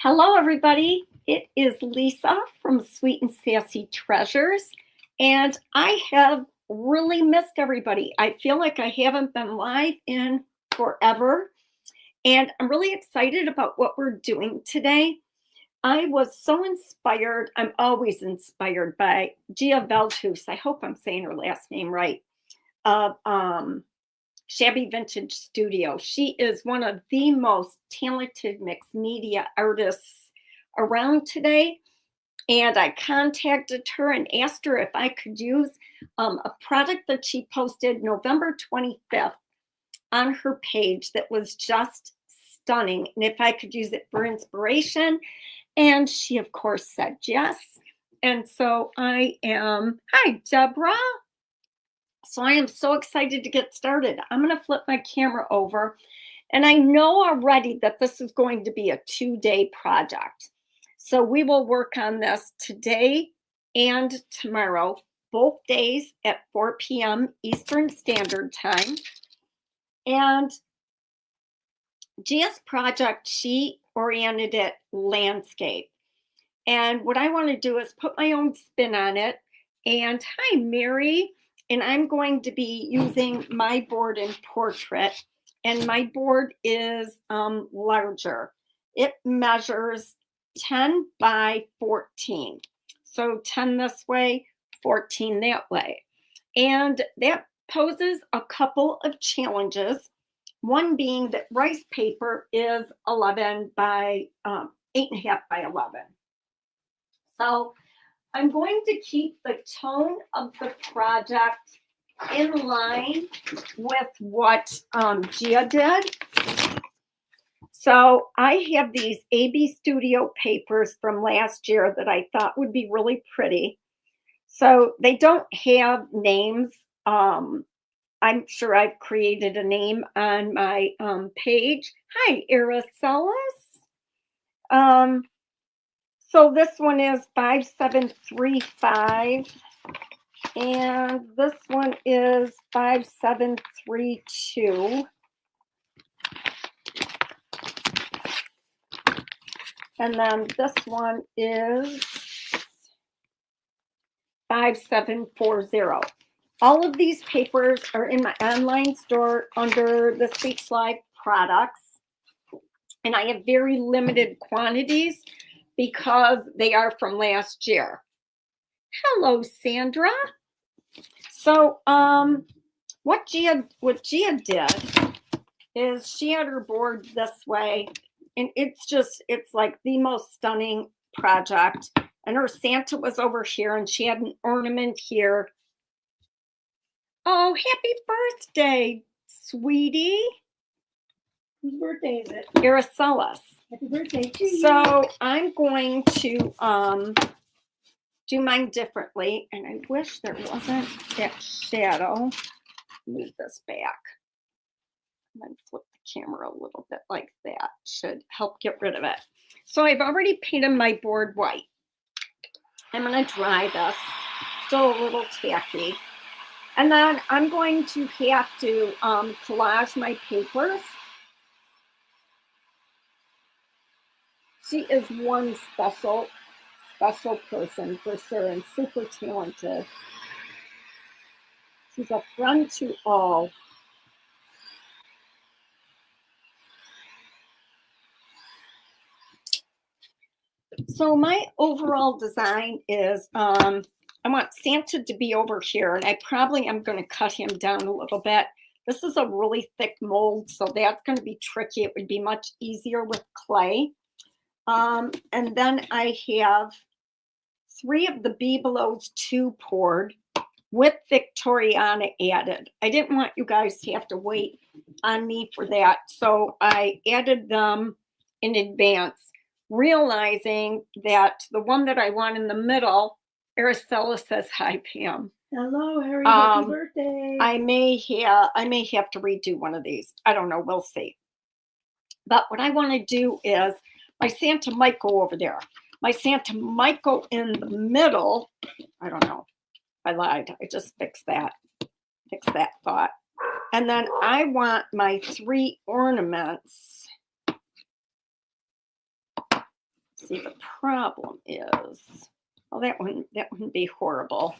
Hello, everybody. It is Lisa from Sweet and Sassy Treasures, and I have really missed everybody. I feel like I haven't been live in forever, and I'm really excited about what we're doing today. I was so inspired. I'm always inspired by Gia Veldheus. I hope I'm saying her last name right. Of Shabby Vintage Studio. She is one of the most talented mixed media artists around today. And I contacted her and asked her if I could use a product that she posted November 25th on her page that was just stunning. And if I could use it for inspiration. And she, of course, said yes. And so hi, Deborah. So I am so excited to get started. I'm going to flip my camera over. And I know already that this is going to be a 2-day project. So we will work on this today and tomorrow, both days at 4 p.m. Eastern Standard Time. And Gia's project, she oriented it landscape. And what I want to do is put my own spin on it. And hi, Mary. And I'm going to be using my board in portrait. And my board is larger. It measures 10 by 14. So 10 this way, 14 that way. And that poses a couple of challenges. One being that rice paper is 11 by 8.5 by 11. So I'm going to keep the tone of the project in line with what Gia did. So I have these AB Studio papers from last year that I thought would be really pretty. So they don't have names. I'm sure I've created a name on my page. Hi, Araceli. So this one is 5735, and this one is 5732. And then this one is 5740. All of these papers are in my online store under the Speaks Live products. And I have very limited quantities because they are from last year. Hello, Sandra. So what Gia did is she had her board this way, and it's like the most stunning project. And her Santa was over here, and she had an ornament here. Oh, happy birthday, sweetie. Whose birthday is it? Araceli. Happy birthday to you. So I'm going to do mine differently, and I wish there wasn't that shadow. Move this back. And then flip the camera a little bit like that. Should help get rid of it. So I've already painted my board white. I'm going to dry this. Still a little tacky. And then I'm going to have to collage my papers. She is one special person for sure, and super talented. She's a friend to all. So my overall design is I want Santa to be over here, and I probably am going to cut him down a little bit. This is a really thick mold, so that's going to be tricky. It would be much easier with clay. And then I have 3 of the Bibelots 2 poured with Victoriana added. I didn't want you guys to have to wait on me for that, so I added them in advance, realizing that the one that I want in the middle, Araceli says hi, Pam. Hello, Harry. Happy birthday. I may have to redo one of these. I don't know. We'll see. But what I want to do is my Santa might go over there. My Santa might go in the middle. I don't know. I lied. I just fixed that. Fix that thought. And then I want my 3 ornaments See, the problem is, well, that wouldn't be horrible.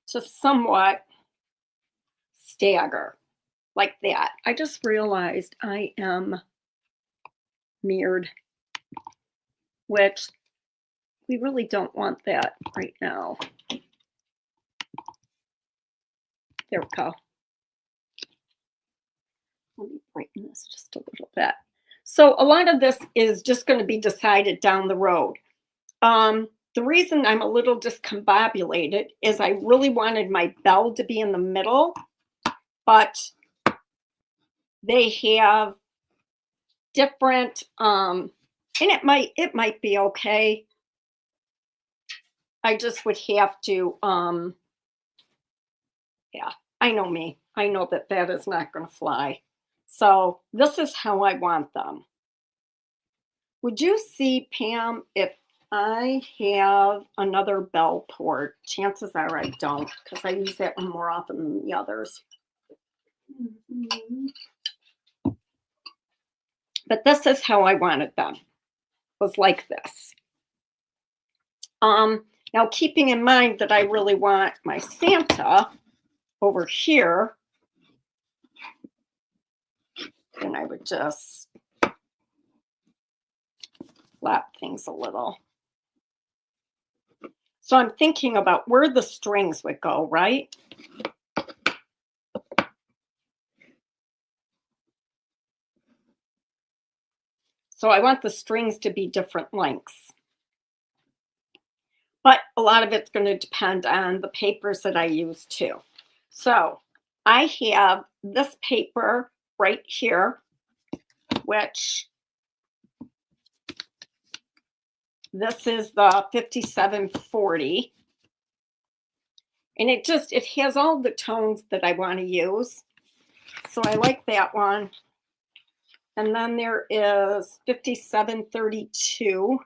To somewhat stagger like that. I just realized I am mirrored, which we really don't want that right now. There we go. Let me brighten this just a little bit. So a lot of this is just going to be decided down the road. The reason I'm a little discombobulated is I really wanted my bell to be in the middle, but they have different, and it might be okay. I just would have to, yeah, I know me. I know that is not going to fly. So this is how I want them. Would you see, Pam, if I have another bell port? Chances are I don't, because I use that one more often than the others. But this is how I wanted them. Was like this. Now, keeping in mind that I really want my Santa over here, then I would just flap things a little. So I'm thinking about where the strings would go, right? So I want the strings to be different lengths. But a lot of it's going to depend on the papers that I use too. So I have this paper right here, which this is the 5740. And it has all the tones that I want to use. So I like that one. And then there is 5732,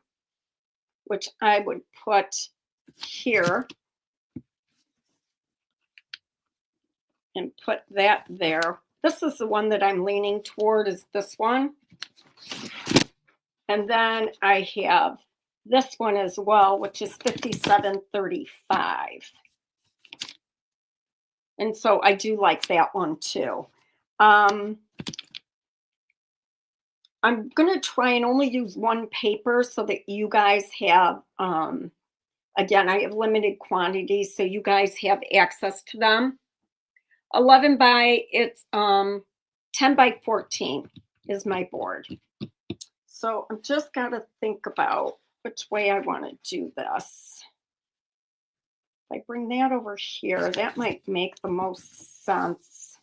which I would put here and put that there. This is the one that I'm leaning toward, is this one. And then I have this one as well, which is 5735. And so I do like that one too. I'm going to try and only use one paper so that you guys have, again, I have limited quantities, so you guys have access to them. 11 by, it's 10 by 14 is my board. So I'm just got to think about which way I want to do this. If I bring that over here, that might make the most sense.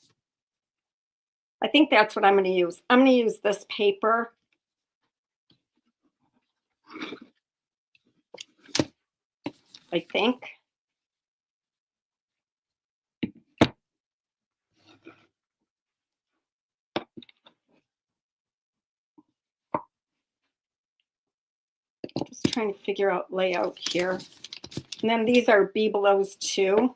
I think that's what I'm going to use. I'm going to use this paper. I think. Just trying to figure out layout here. And then these are bibelots too.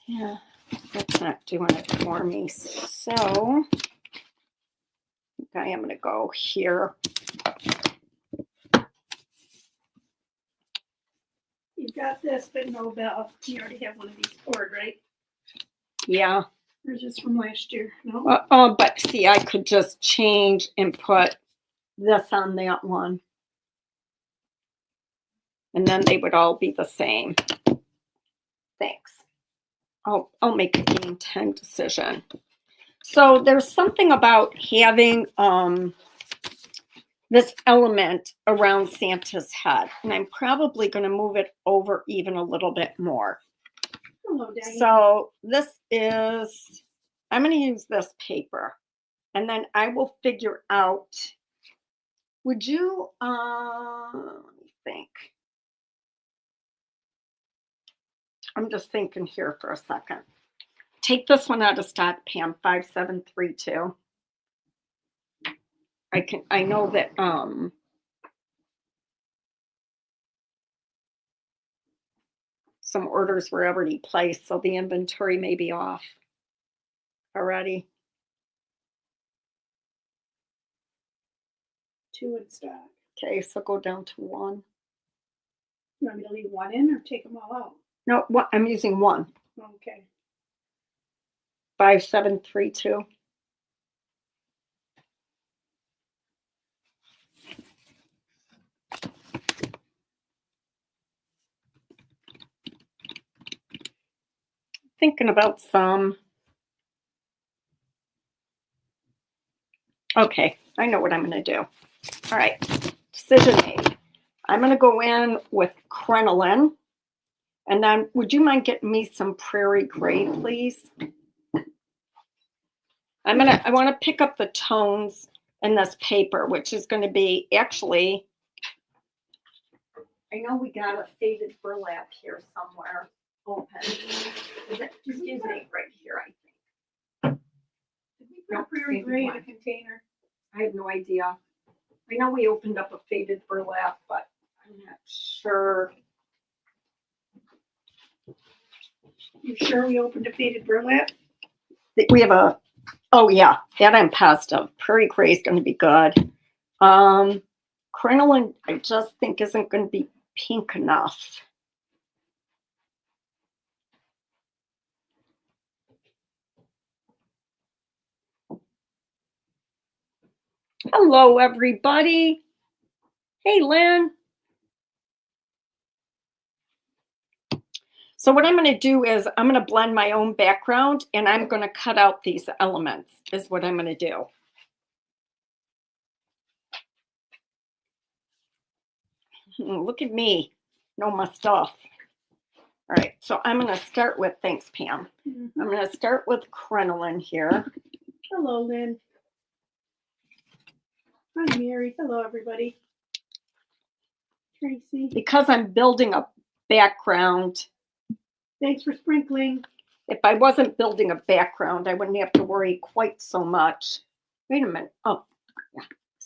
Yeah, that's not doing it for me. So I think I am going to go here. You've got this, but no bell. You already have one of these poured, right? Yeah. Or just from last year? No. But see, I could just change and put this on that one. And then they would all be the same. Thanks. I'll make a game 10 decision. So there's something about having this element around Santa's head. And I'm probably going to move it over even a little bit more. Hello, Daddy. So this is, I'm going to use this paper. And then I will figure out, would you, let me think. I'm just thinking here for a second. Take this one out of stock, Pam, 5732. I know that some orders were already placed, so the inventory may be off already. 2 in stock. Okay, so go down to 1. You want me to leave 1 in or take them all out? No, what I'm using 1. Okay. 5732. Thinking about some. Okay, I know what I'm going to do. All right, decision made. I'm going to go in with crinoline. And then would you mind getting me some prairie gray, please? I want to pick up the tones in this paper, which is going to be actually, I know we got a faded burlap here somewhere open. Is it, just using it right here, I think. Did we put prairie gray in a container? I have no idea. I know we opened up a faded burlap, but I'm not sure. You sure we opened a faded burlap? We have a, oh yeah, that I'm positive. Prairie gray is going to be good. Crinoline, I just think isn't going to be pink enough. Hello, everybody. Hey, Lynn. So what I'm going to do is I'm going to blend my own background and I'm going to cut out these elements is what I'm going to do. Look at me. Know my stuff. All right, so I'm going to start with, thanks, Pam. I'm going to start with crinoline here. Hello, Lynn. Hi, Mary. Hello, everybody. Tracy. Because I'm building a background. Thanks for sprinkling. If I wasn't building a background, I wouldn't have to worry quite so much. Wait a minute. Oh, yeah,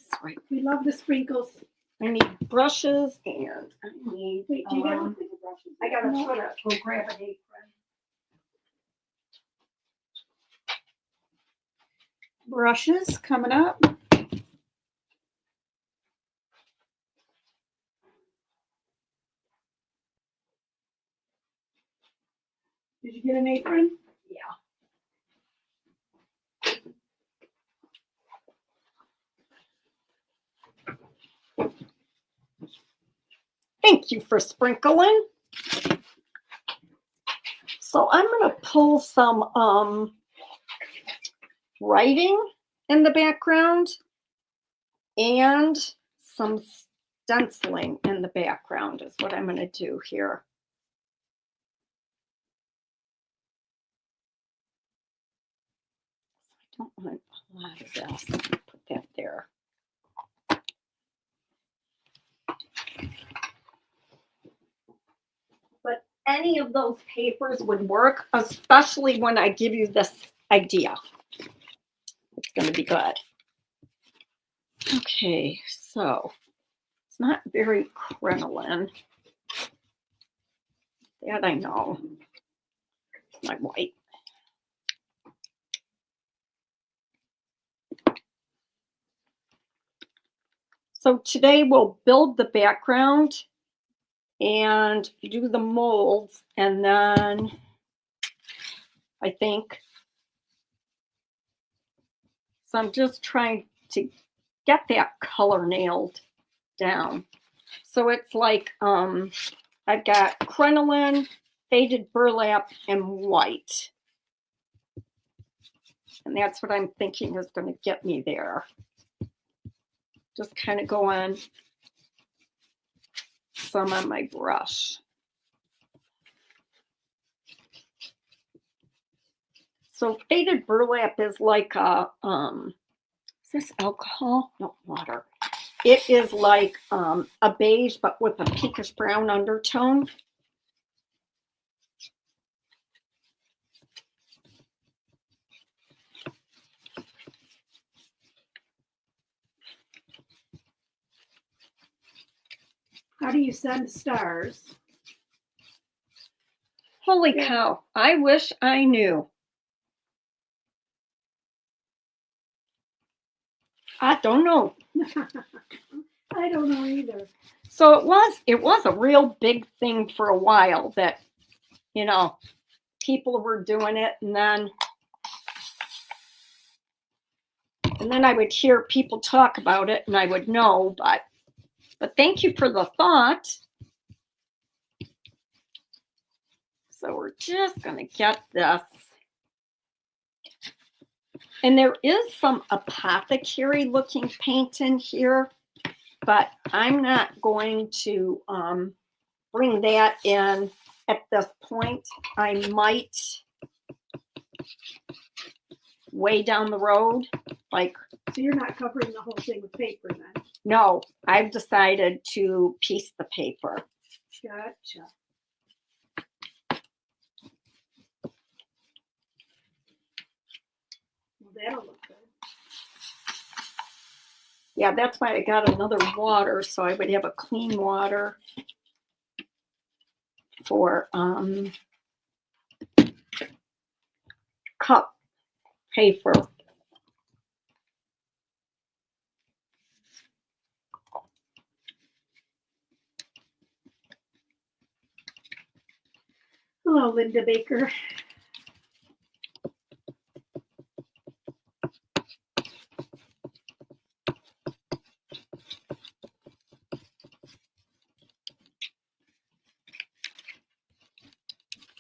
that's right. We love the sprinkles. I need brushes and I need. Wait, do you have a bigger brushes? I gotta go grab an apron. Brushes coming up. Did you get an apron? Yeah. Thank you for sprinkling. So I'm going to pull some writing in the background and some stenciling in the background is what I'm going to do here. I don't want a lot of this. Put that there. But any of those papers would work, especially when I give you this idea. It's going to be good. Okay, so it's not very crinoline. That I know. My white. So today we'll build the background and do the molds, and then I think, so I'm just trying to get that color nailed down. So it's like I've got crinoline, faded burlap, and white. And that's what I'm thinking is going to get me there. Just kind of go on some on my brush. So faded burlap is like a, is this alcohol? No, water. It is like a beige, but with a pinkish brown undertone. How do you send stars? Holy Yeah. cow. I wish I knew. I don't know. I don't know either. So it was a real big thing for a while that, you know, people were doing it, and then I would hear people talk about it and I would know, but thank you for the thought. So we're just going to get this. And there is some apothecary looking paint in here, but I'm not going to bring that in at this point. I might way down the road, like. So you're not covering the whole thing with paper then? No, I've decided to piece the paper. Gotcha. Well, that'll look good. Yeah, that's why I got another water, so I would have a clean water for cup paper. Hello, Linda Baker.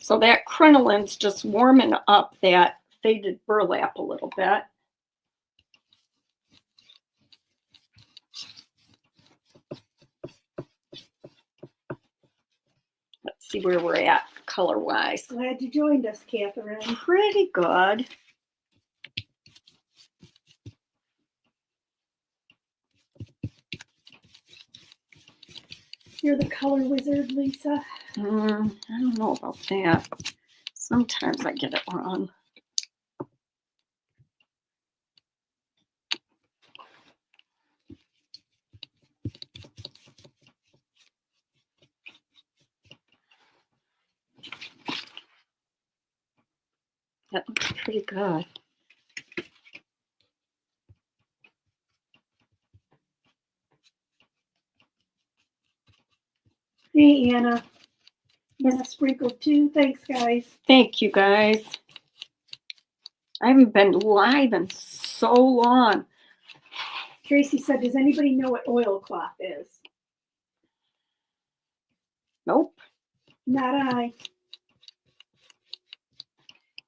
So that crinoline's just warming up that faded burlap a little bit. Let's see where we're at color-wise. Glad you joined us, Catherine. Pretty good. You're the color wizard, Lisa. I don't know about that. Sometimes I get it wrong. That looks pretty good. Hey, Anna. Anna sprinkled too. Thanks, guys. Thank you, guys. I haven't been live in so long. Tracy said, does anybody know what oilcloth is? Nope. Not I.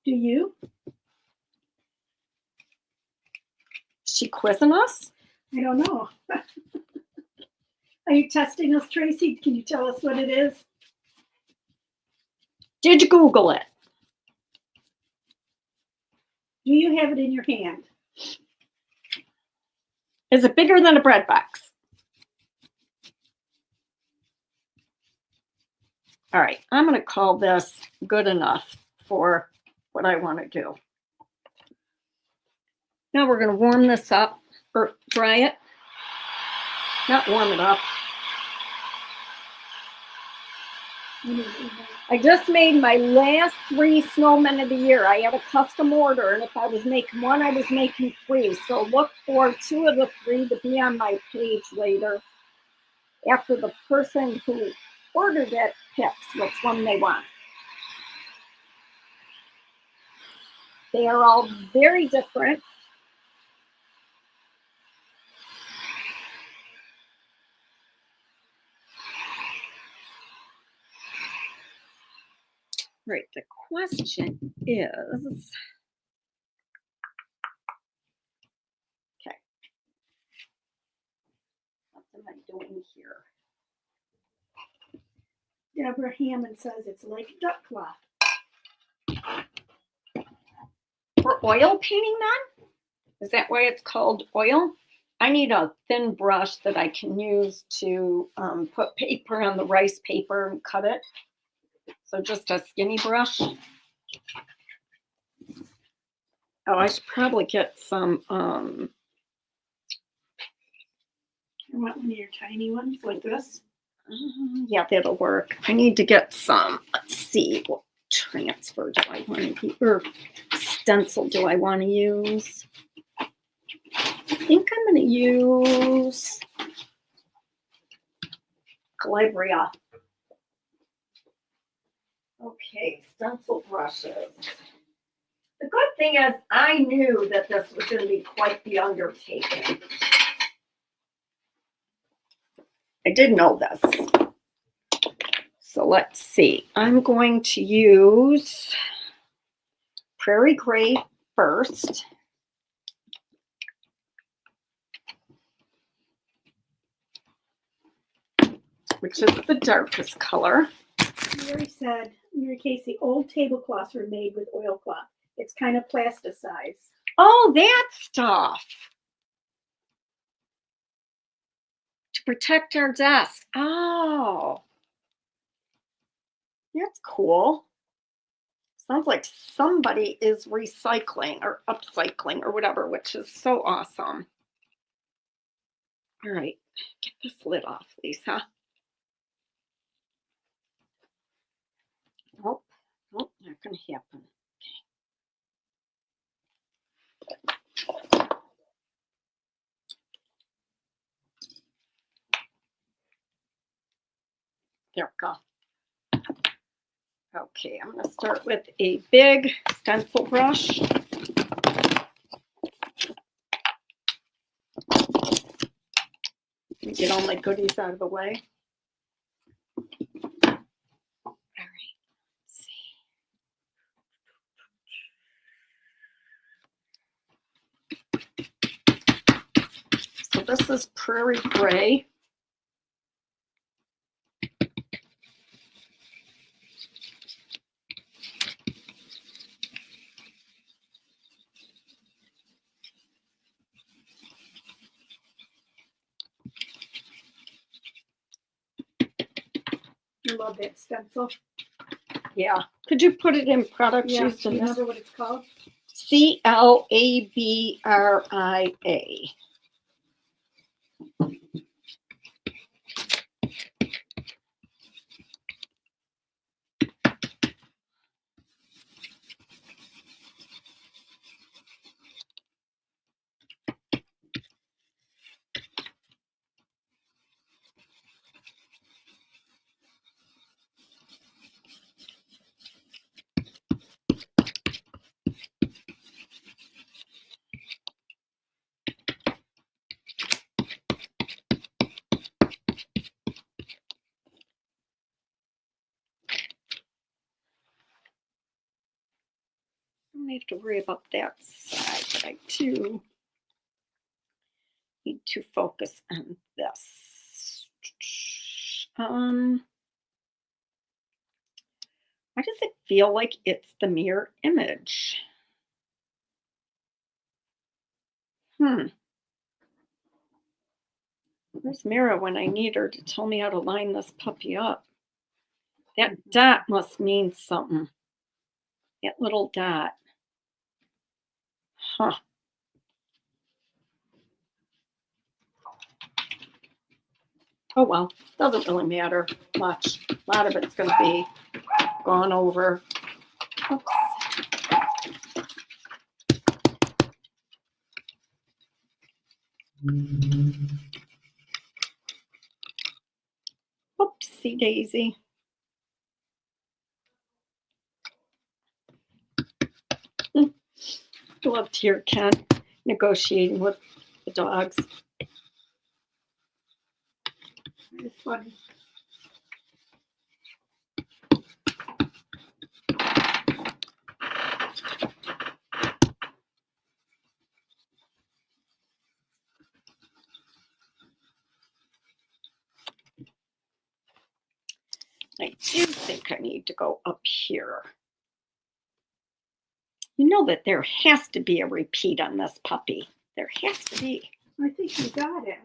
Do you? She quizzing us? I don't know. Are you testing us, Tracy? Can you tell us what it is? Did you Google it? Do you have it in your hand? Is it bigger than a bread box? All right, I'm going to call this good enough for what I want to do. Now we're going to warm this up, or dry it. Not warm it up. I just made my last 3 snowmen of the year. I had a custom order, and if I was making one, I was making 3. So look for 2 of the 3 to be on my page later after the person who ordered it picks which one they want. They are all very different. Right, the question is, okay, what am I doing here? Deborah Hammond says it's like duck cloth. For oil painting then? Is that why it's called oil? I need a thin brush that I can use to put paper on the rice paper and cut it. So just a skinny brush. Oh, I should probably get some. I want one of your tiny ones like this. Yeah, that'll work. I need to get some. Let's see. What transfer do I want to use? Or stencil do I want to use? I think I'm going to use Calabria. Okay, stencil brushes. The good thing is I knew that this was going to be quite the undertaking. I did know this. So let's see. I'm going to use Prairie Gray first. Which is the darkest color. Mary said, Mary Casey, old tablecloths were made with oilcloth. It's kind of plasticized. Oh, that stuff. To protect our desk. Oh. That's cool. Sounds like somebody is recycling or upcycling or whatever, which is so awesome. All right, get this lid off, Lisa. Nope, nope, not gonna happen. Okay. There we go. Okay, I'm gonna start with a big stencil brush. Let me get all my goodies out of the way. All right, let's see. So this is Prairie Gray. I love that stencil. Yeah. Could you put it in product Yeah, used do in you this? remember what it's called? Calabria. I don't have to worry about that side, but I do need to focus on this. Why does it feel like it's the mirror image? Where's Mira when I need her to tell me how to line this puppy up? That dot must mean something. That little dot. Huh. Oh well, doesn't really matter much. A lot of it's going to be gone over. Oops. Oopsie daisy. I love to hear Ken negotiating with the dogs. It's funny. I do think I need to go up here. You know that there has to be a repeat on this puppy. There has to be. I think you got it.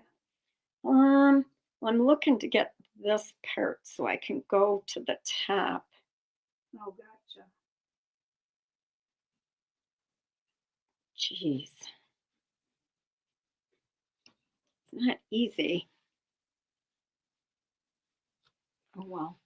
I'm looking to get this part so I can go to the top. Oh, gotcha. Jeez. It's not easy. well.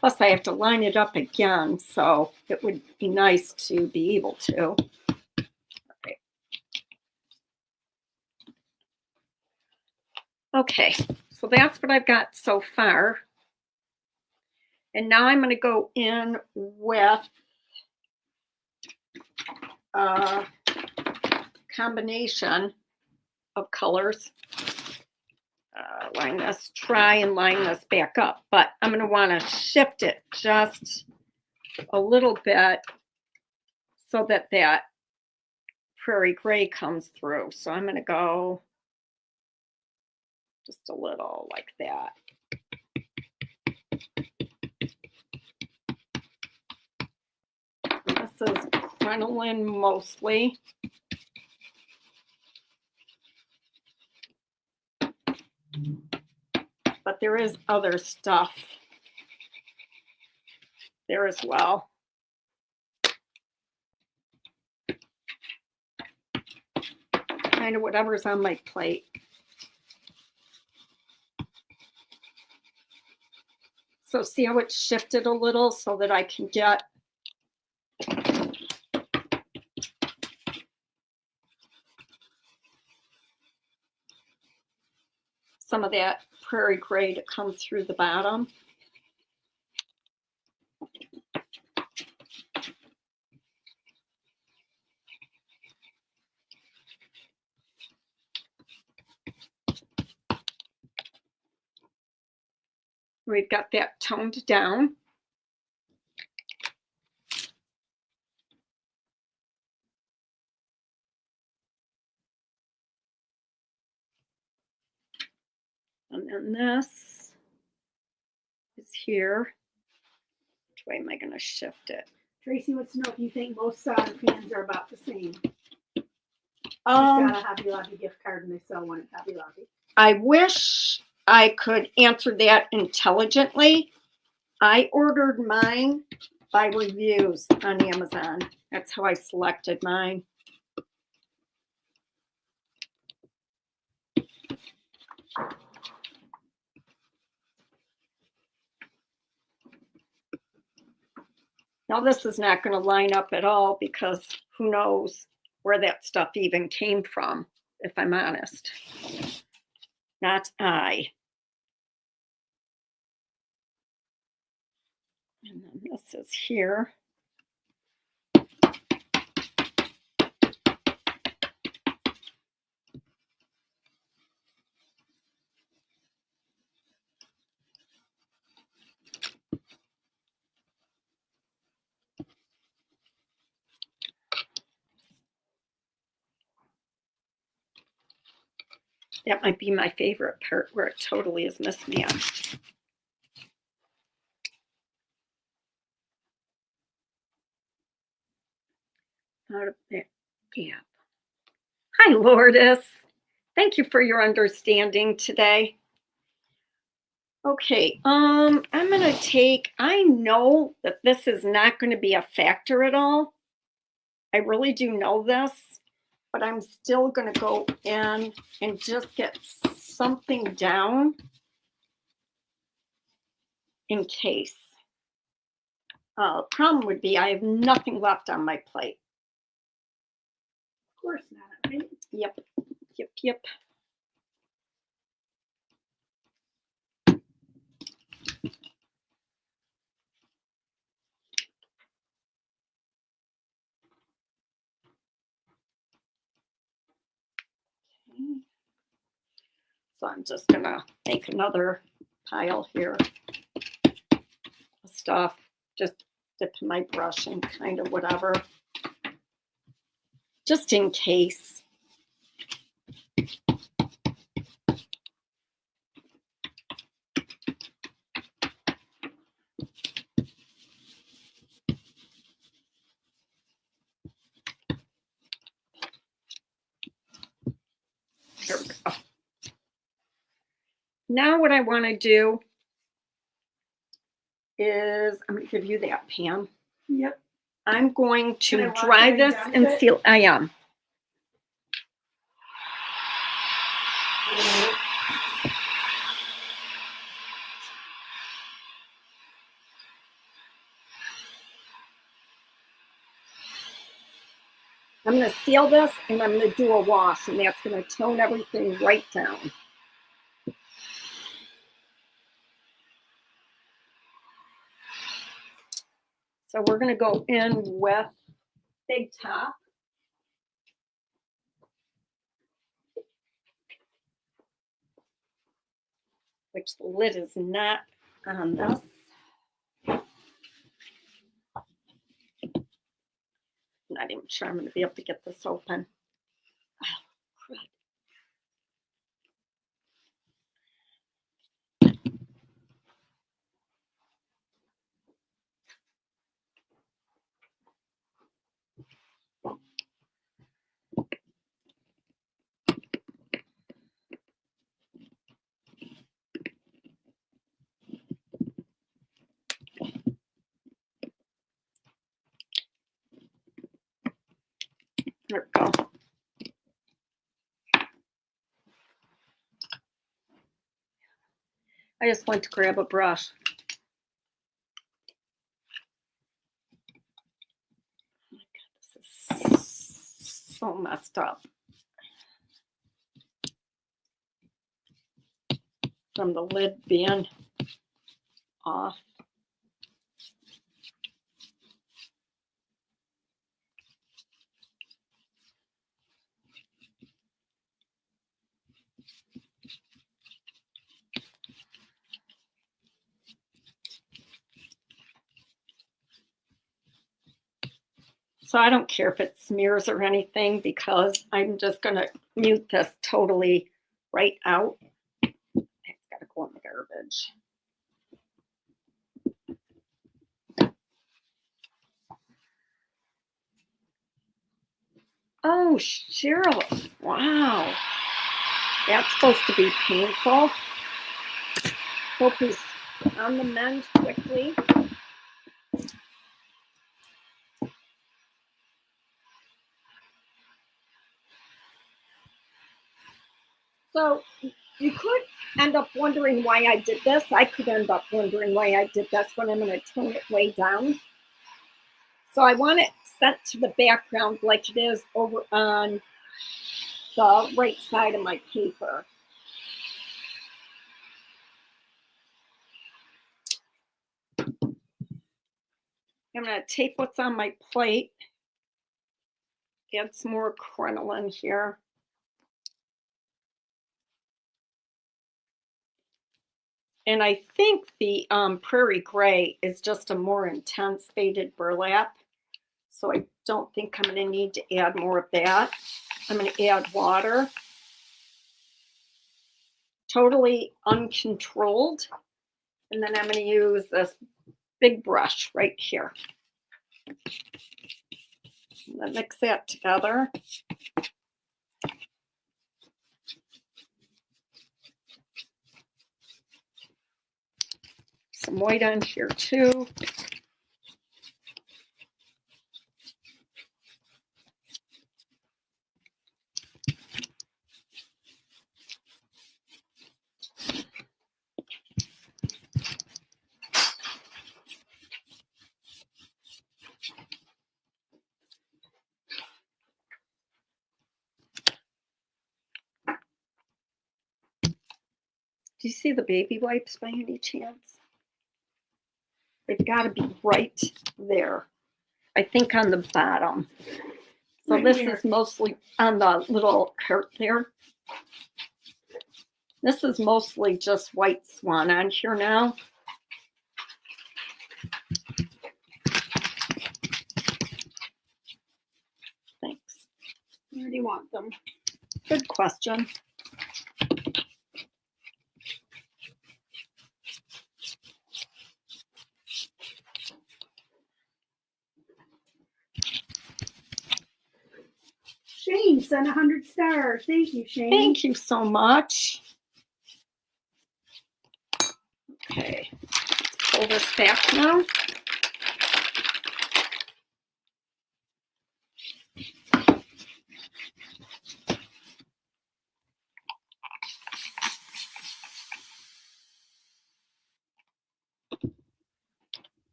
Plus, I have to line it up again, so it would be nice to be able to. Right. Okay, so that's what I've got so far. And now I'm going to go in with a combination of colors. Line this, try and line this back up, but I'm going to want to shift it just a little bit so that that prairie gray comes through. So I'm going to go just a little like that. This is crinoline mostly. But there is other stuff there as well. Kind of whatever's on my plate. So see how it's shifted a little so that I can get some of that prairie gray to come through the bottom. We've got that toned down. And then this is here. Which way am I going to shift it? Tracy wants to know if you think most solder pans are about the same. She's got a Hobby Lobby gift card and they sell one at Hobby Lobby. I wish I could answer that intelligently. I ordered mine by reviews on Amazon. That's how I selected mine. Now this is not going to line up at all because who knows where that stuff even came from, if I'm honest. Not I. And then this is here. That might be my favorite part where it totally is mismatched. Out of that gap. Hi, Lourdes. Thank you for your understanding today. Okay, I'm gonna take, I know that this is not going to be a factor at all. I really do know this, but I'm still going to go in and just get something down in case. Problem would be I have nothing left on my plate. Of course not, right? Yep, yep, yep. Okay. So I'm just gonna make another pile here of stuff. Just dip my brush in kind of whatever. Just in case. There we go. Now what I want to do is, I'm going to give you that, Pam. Yep. I'm going to Can I walk dry right this down and to it? seal. I am. I'm going to seal this and I'm going to do a wash, and that's going to tone everything right down. So we're going to go in with Big Top. Which the lid is not on this. Not even sure I'm going to be able to get this open. Oh, crud. There we go. I just went to grab a brush. Oh my God, this is so messed up. From the lid being off. So I don't care if it smears or anything, because I'm just going to mute this totally right out. It's got to go in the garbage. Oh, Cheryl. Wow. That's supposed to be painful. Hope he's on the mend quickly. So you could end up wondering why I did this. I could end up wondering why I did this when I'm going to tone it way down. So I want it set to the background like it is over on the right side of my paper. I'm going to take what's on my plate, add some more crinoline here. And I think the Prairie Gray is just a more intense faded burlap. So I don't think I'm going to need to add more of that. I'm going to add water. Totally uncontrolled. And then I'm going to use this big brush right here. I'm going to mix that together. Some white on here too. Do you see the baby wipes by any chance? They've got to be right there. I think on the bottom. So this is mostly on the little heart there. This is mostly just white Swan on here now. Thanks. Where do you want them? Good question. Shane sent 100 stars. Thank you, Shane. Thank you so much. Okay, let's pull this back now.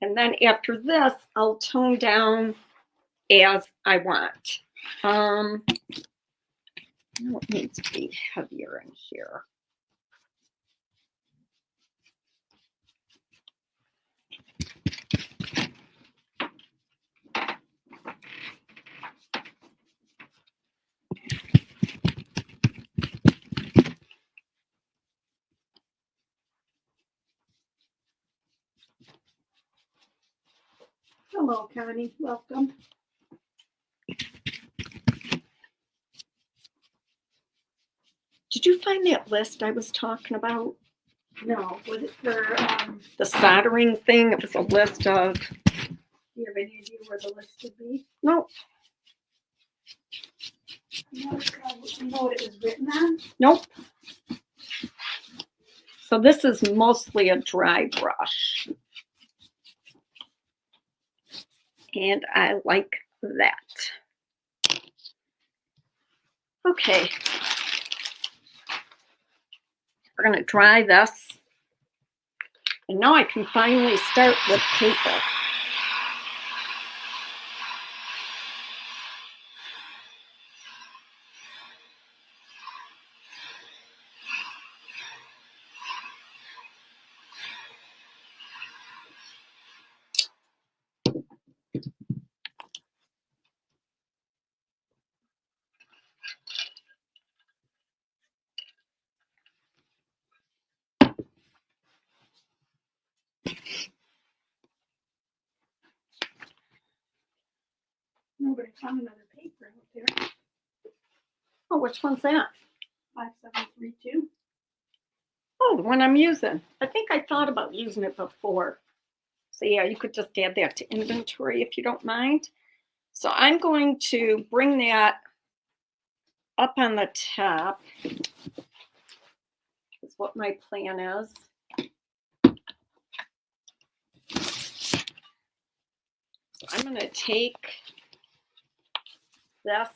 And then after this, I'll tone down as I want. It needs to be heavier in here. Hello, Connie. Welcome. Did you find that list I was talking about? No, was it for, The soldering thing? It was a list of... do you have any idea where the list should be? No, You know what it was written on? nope. So this is mostly a dry brush. And I like that. Okay. We're going to dry this. And now I can finally start with paper. Nobody found another paper out there. Oh, which one's that? 5732. Oh, the one I'm using. I think I thought about using it before. So yeah, you could just add that to inventory if you don't mind. So I'm going to bring that up on the top. That's what my plan is. So I'm going to take this.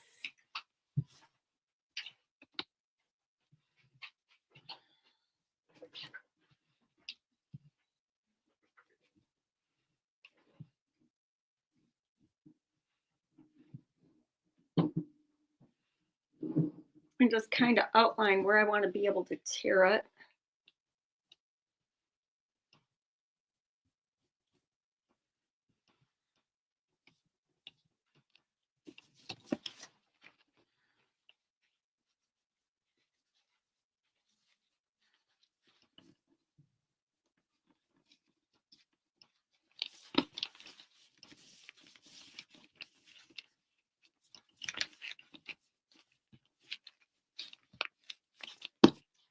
And just kind of outline where I want to be able to tear it.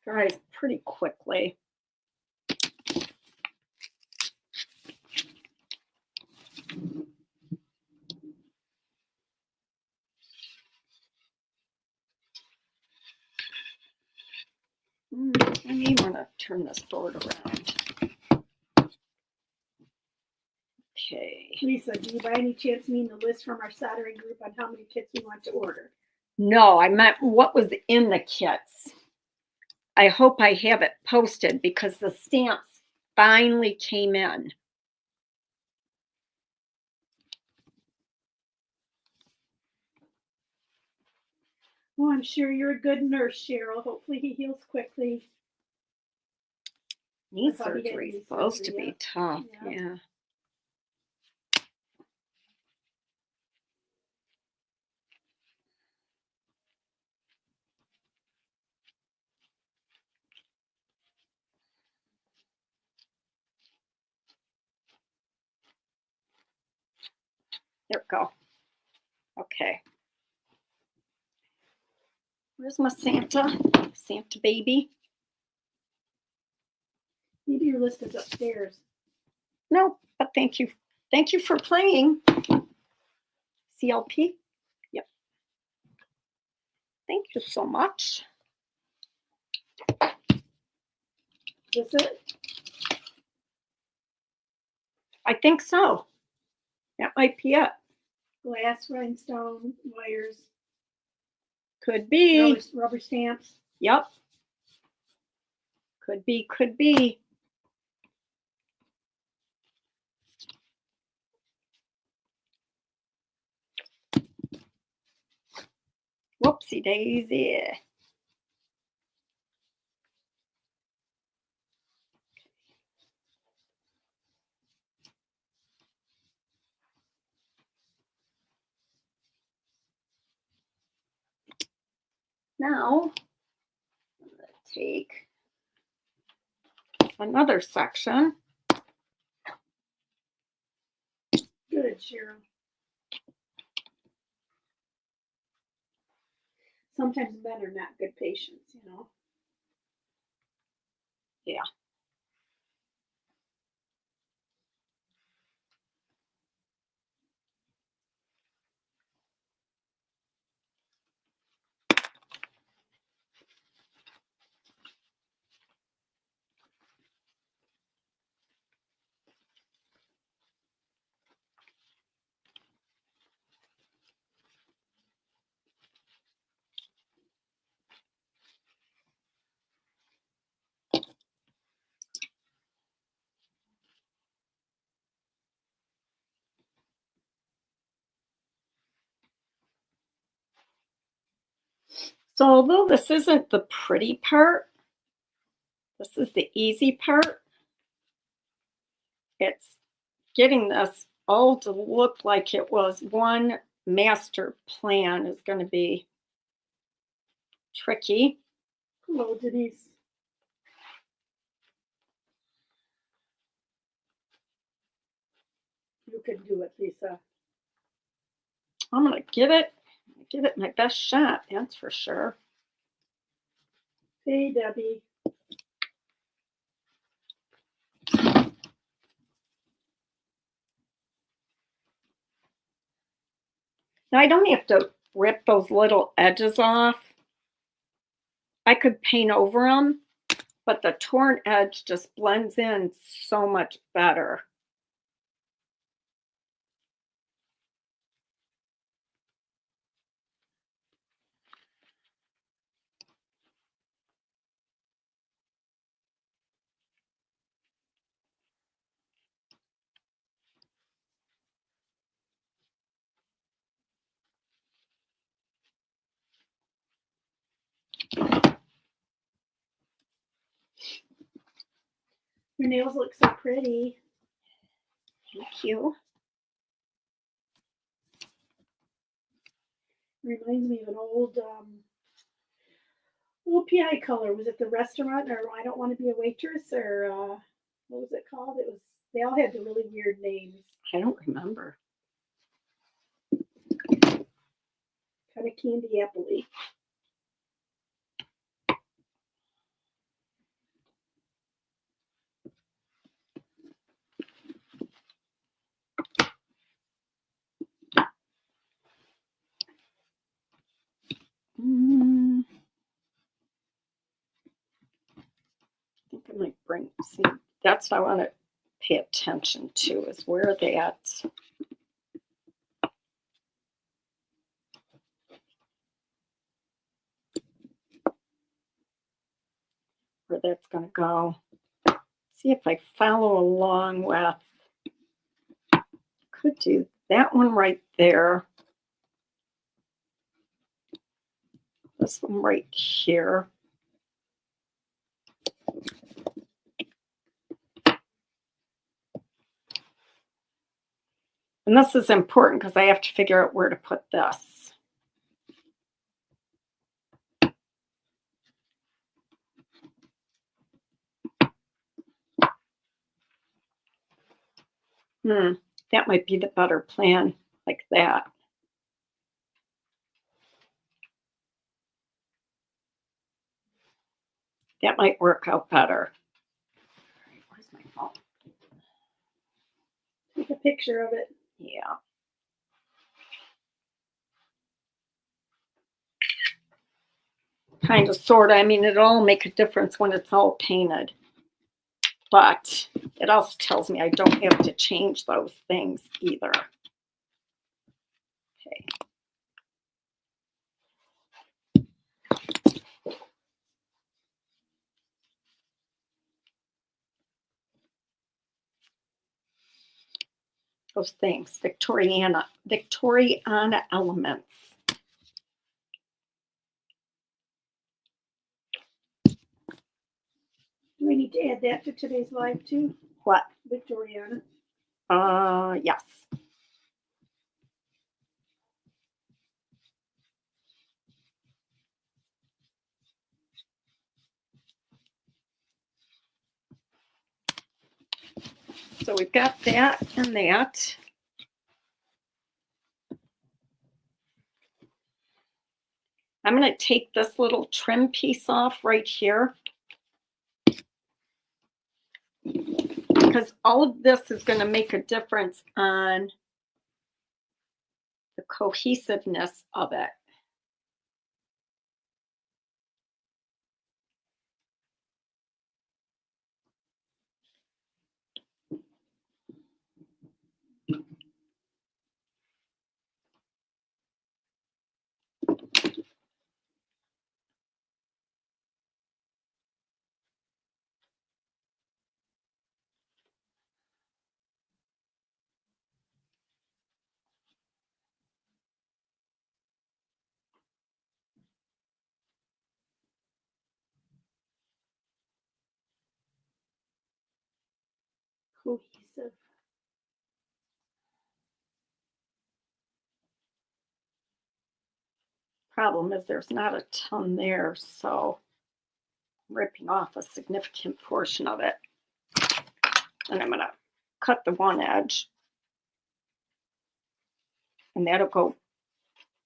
Dries pretty quickly. I may want to turn this board around. Okay. Lisa, do you by any chance mean the list from our soldering group on how many kits we want to order? No, I meant what was in the kits. I hope I have it posted because the stamps finally came in. Oh, I'm sure you're a good nurse, Cheryl. Hopefully he heals quickly. Knee I thought he had surgery is knee supposed to surgery, be tough. Yeah. Yeah. There we go. Okay. Where's my Santa? Santa baby? Maybe your list is upstairs. No, but thank you. Thank you for playing. CLP? Yep. Thank you so much. Is it? I think so. That might be it. Glass, rhinestone, wires, Could be. rubber stamps. Yep. Could be, could be. Whoopsie daisy. Now, I'm going to take another section. Good, Cheryl. Sometimes men are not good patients, you know. Yeah. So although this isn't the pretty part, this is the easy part. It's getting this all to look like it was one master plan is going to be tricky. Hello, Denise. You can do it, Lisa. I'm going to give it my best shot, that's for sure. Hey, Debbie. Now I don't have to rip those little edges off. I could paint over them, but the torn edge just blends in so much better. Your nails look so pretty. Thank you. Reminds me of an old PI color. Was it the restaurant or I Don't Want to Be a Waitress or what was it called? It was. They all had the really weird names. I don't remember. Kind of candy apple-y. I think I might bring, see, that's what I want to pay attention to is where they at. Where that's going to go. See if I follow along with, could do that one right there. This one right here. And this is important because I have to figure out where to put this. That might be the better plan, like that. That might work out better. Where's my phone? Take a picture of it. Yeah. Kind of, sort of. I mean, it'll all make a difference when it's all painted. But it also tells me I don't have to change those things either. Okay. Those things, Victoriana elements. We need to add that to today's live too, What? Victoriana. Yes. So we've got that and that. I'm going to take this little trim piece off right here, because all of this is going to make a difference on the cohesiveness of it. Cohesive. Problem is there's not a ton there, so I'm ripping off a significant portion of it. And I'm going to cut the one edge, and that'll go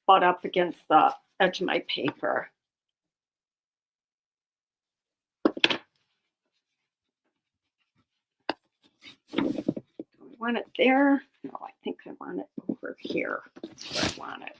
butt up against the edge of my paper. Do we want it there? No, I think I want it over here. That's where I want it.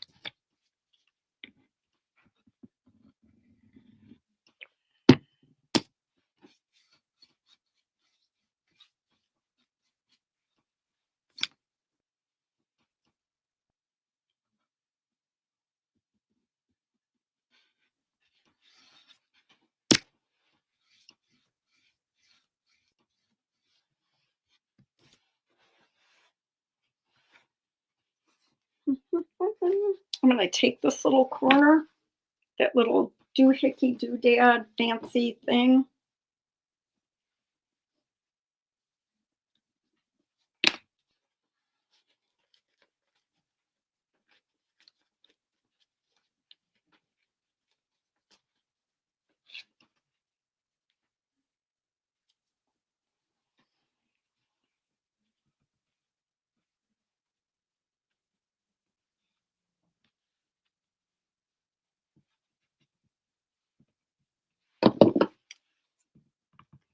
I'm going to take this little corner, that little doohickey doodad fancy thing.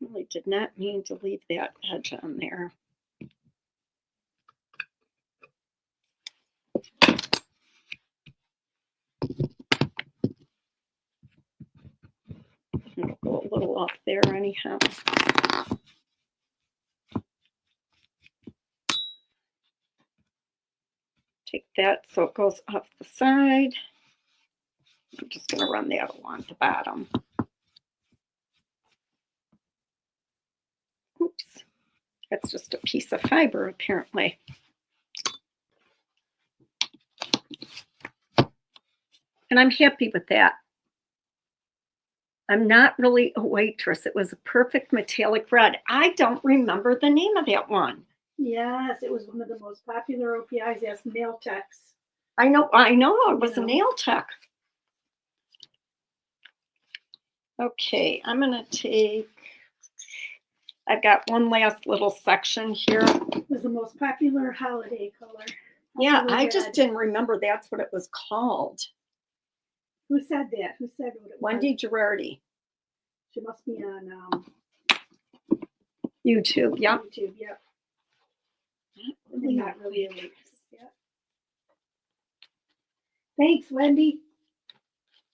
Really did not mean to leave that edge on there. It'll go a little off there anyhow. Take that so it goes off the side. I'm just going to run that along the bottom. Oops, that's just a piece of fiber apparently. And I'm happy with that. I'm not really a waitress. It was a perfect metallic red. I don't remember the name of that one. Yes, it was one of the most popular OPIs as nail techs. I know, it was a nail tech. Okay, I'm going to take, I've got one last little section here. It was the most popular holiday color. Yeah, I just didn't remember that's what it was called. Who said that? Who said what it Wendy was? Girardi. She must be on YouTube, yep. YouTube, yep. Not really a waitress. Yep. Thanks, Wendy.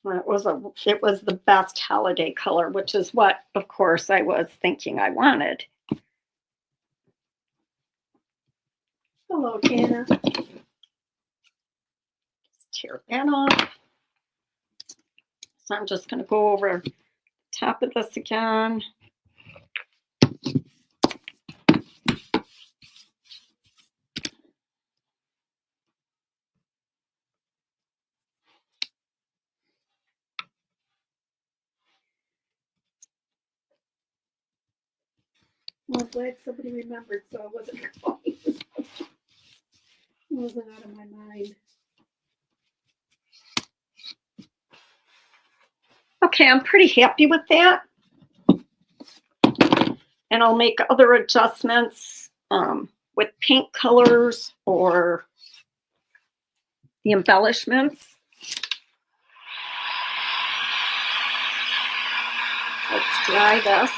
Well, it was the best holiday color, which is what, of course, I was thinking I wanted. Hello, Tana. Just tear that off. So I'm just going to go over the top of this again. Well, I'm glad somebody remembered, so I wasn't it wasn't out of my mind. Okay, I'm pretty happy with that. And I'll make other adjustments with paint colors or the embellishments. Let's dry this.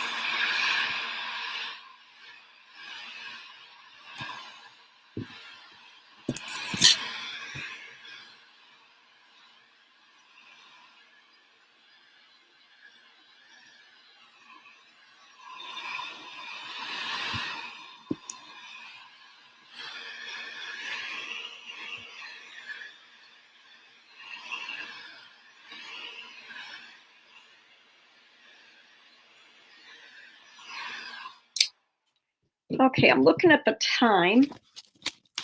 Okay, I'm looking at the time,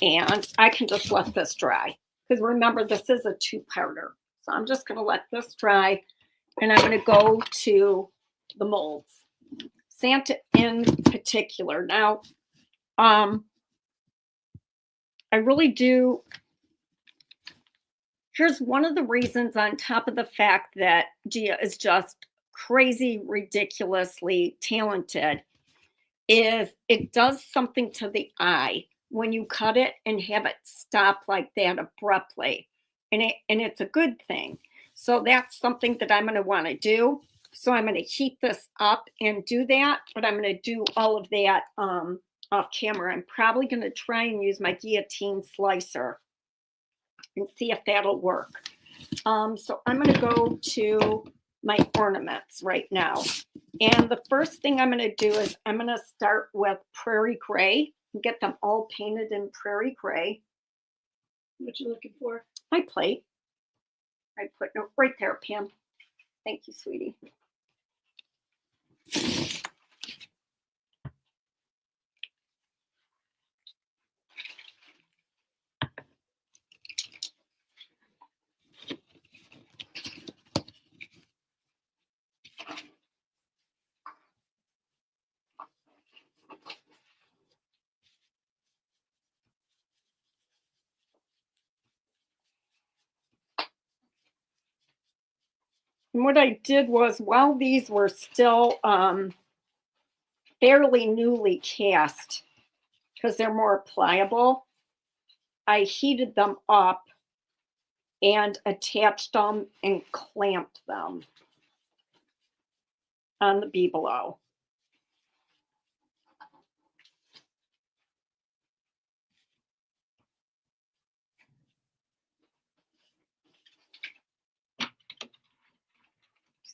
and I can just let this dry. Because remember, this is a two-parter. So I'm just going to let this dry, and I'm going to go to the molds. Santa in particular. Now, I really do. Here's one of the reasons, on top of the fact that Gia is just crazy, ridiculously talented, is it does something to the eye when you cut it and have it stop like that abruptly. And it's a good thing. So that's something that I'm going to want to do. So I'm going to heat this up and do that, but I'm going to do all of that off camera. I'm probably going to try and use my guillotine slicer and see if that'll work. So I'm going to go to my ornaments right now. And the first thing I'm going to do is I'm going to start with Prairie Gray and get them all painted in Prairie Gray. What you looking for? My plate. I put no right there, Pam. Thank you, sweetie. And what I did was, while these were still fairly newly cast, because they're more pliable, I heated them up and attached them and clamped them on the bibelot.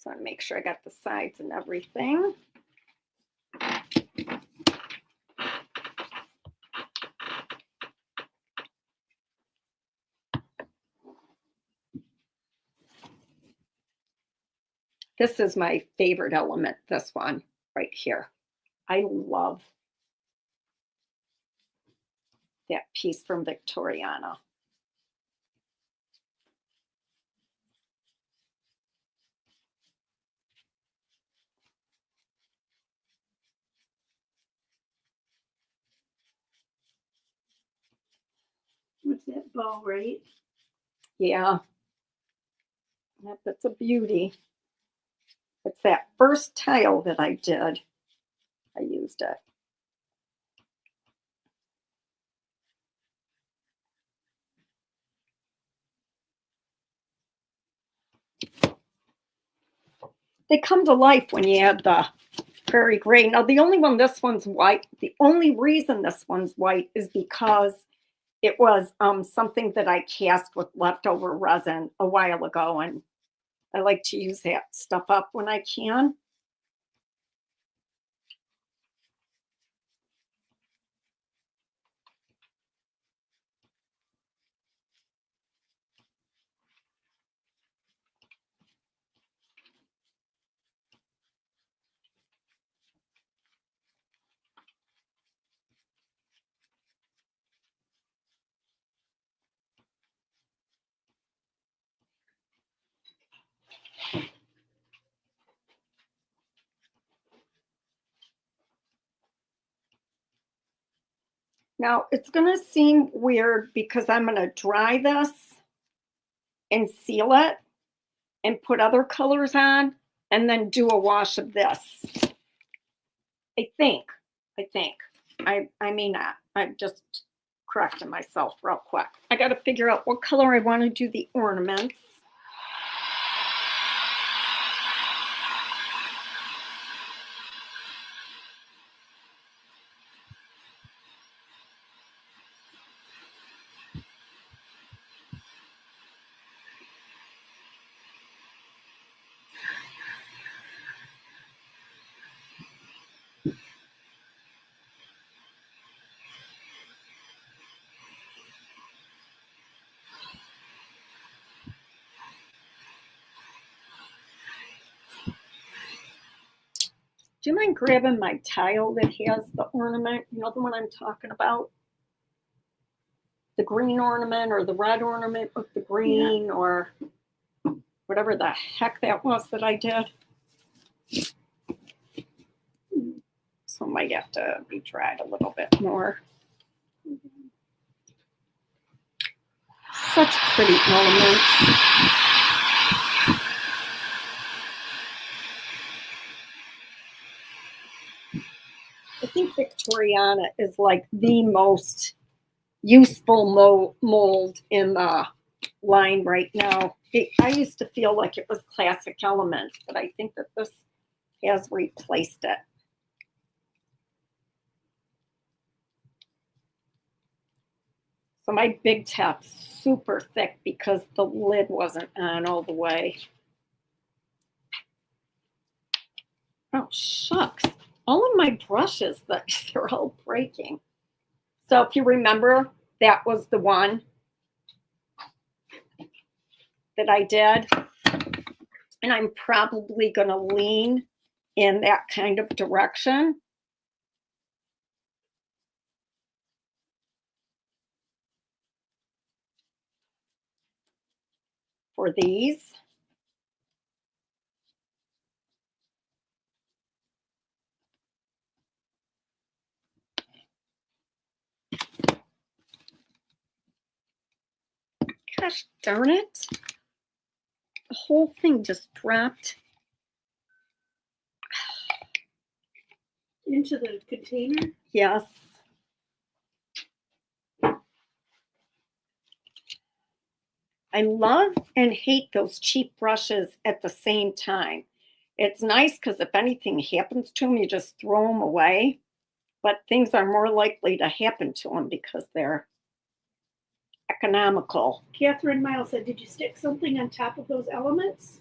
So I make sure I got the sides and everything. This is my favorite element, this one right here. I love that piece from Victoriana. What's that bow, right? Yeah, that's a beauty. It's that first tile that I did. I used it. They come to life when you add the Prairie Gray. Now, the only reason this one's white is because it was something that I cast with leftover resin a while ago, and I like to use that stuff up when I can. Now it's going to seem weird because I'm going to dry this and seal it and put other colors on and then do a wash of this. I think. I may not. I'm just correcting myself real quick. I got to figure out what color I want to do the ornaments. Do you mind grabbing my tile that has the ornament? You know the one I'm talking about? The green ornament or the red ornament with the green or whatever the heck that was that I did. So might have to be dried a little bit more. Such pretty ornaments. I think Victoriana is like the most useful mold in the line right now. I used to feel like it was Classic Elements, but I think that this has replaced it. So my big tap's super thick because the lid wasn't on all the way. Oh, shucks. All of my brushes, they're all breaking. So if you remember, that was the one that I did. And I'm probably going to lean in that kind of direction. For these. Gosh darn it. The whole thing just dropped. Into the container? Yes. I love and hate those cheap brushes at the same time. It's nice because if anything happens to them, you just throw them away. But things are more likely to happen to them because they're economical. Catherine Miles said, did you stick something on top of those elements?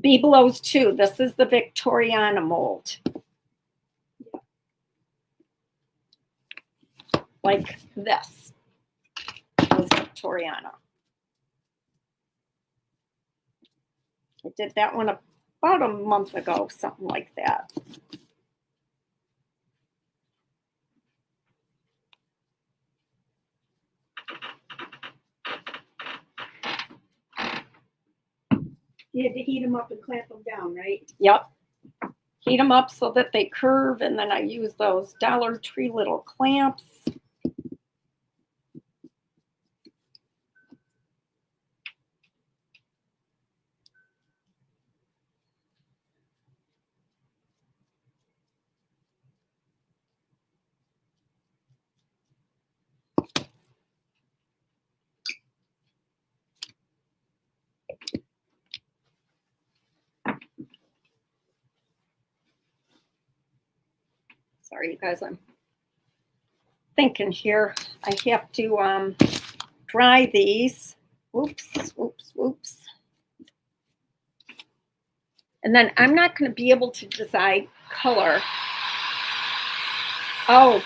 Bibelots too. This is the Victoriana mold. Like this was Victoriana. I did that one about a month ago, something like that. You had to heat them up and clamp them down, right? Yep. Heat them up so that they curve, and then I use those Dollar Tree little clamps. Sorry, you guys, I'm thinking here. I have to dry these. Whoops. And then I'm not going to be able to decide color. Oh,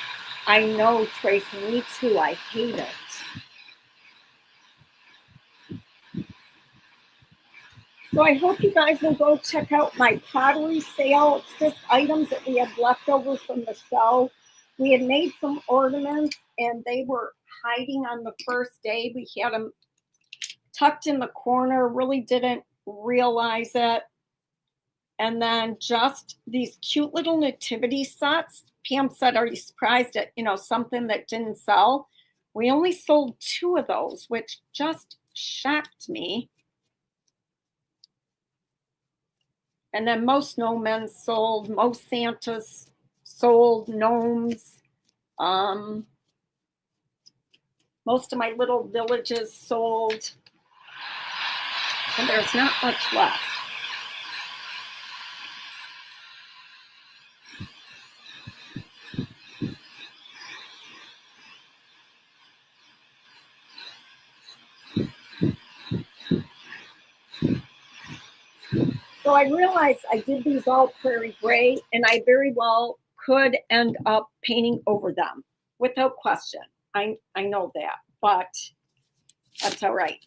I know, Tracy, me too. I hate it. So I hope you guys will go check out my pottery sale. It's just items that we have left over from the show. We had made some ornaments and they were hiding on the first day. We had them tucked in the corner, really didn't realize it. And then just these cute little nativity sets. Pam said, are you surprised at, something that didn't sell? We only sold 2 of those, which just shocked me. And then most snowmen sold, most Santas sold, gnomes. Most of my little villages sold. And there's not much left. So I realized I did these all prairie gray, and I very well could end up painting over them without question. I know that, but that's all right.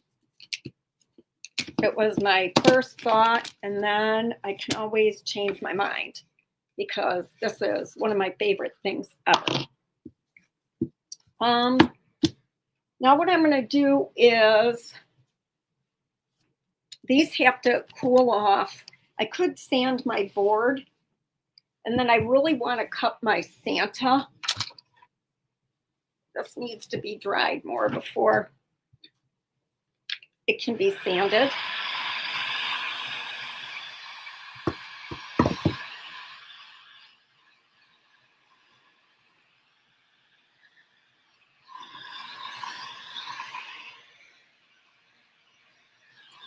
It was my first thought, and then I can always change my mind because this is one of my favorite things ever. Now what I'm going to do is these have to cool off. I could sand my board, and then I really want to cut my Santa. This needs to be dried more before it can be sanded.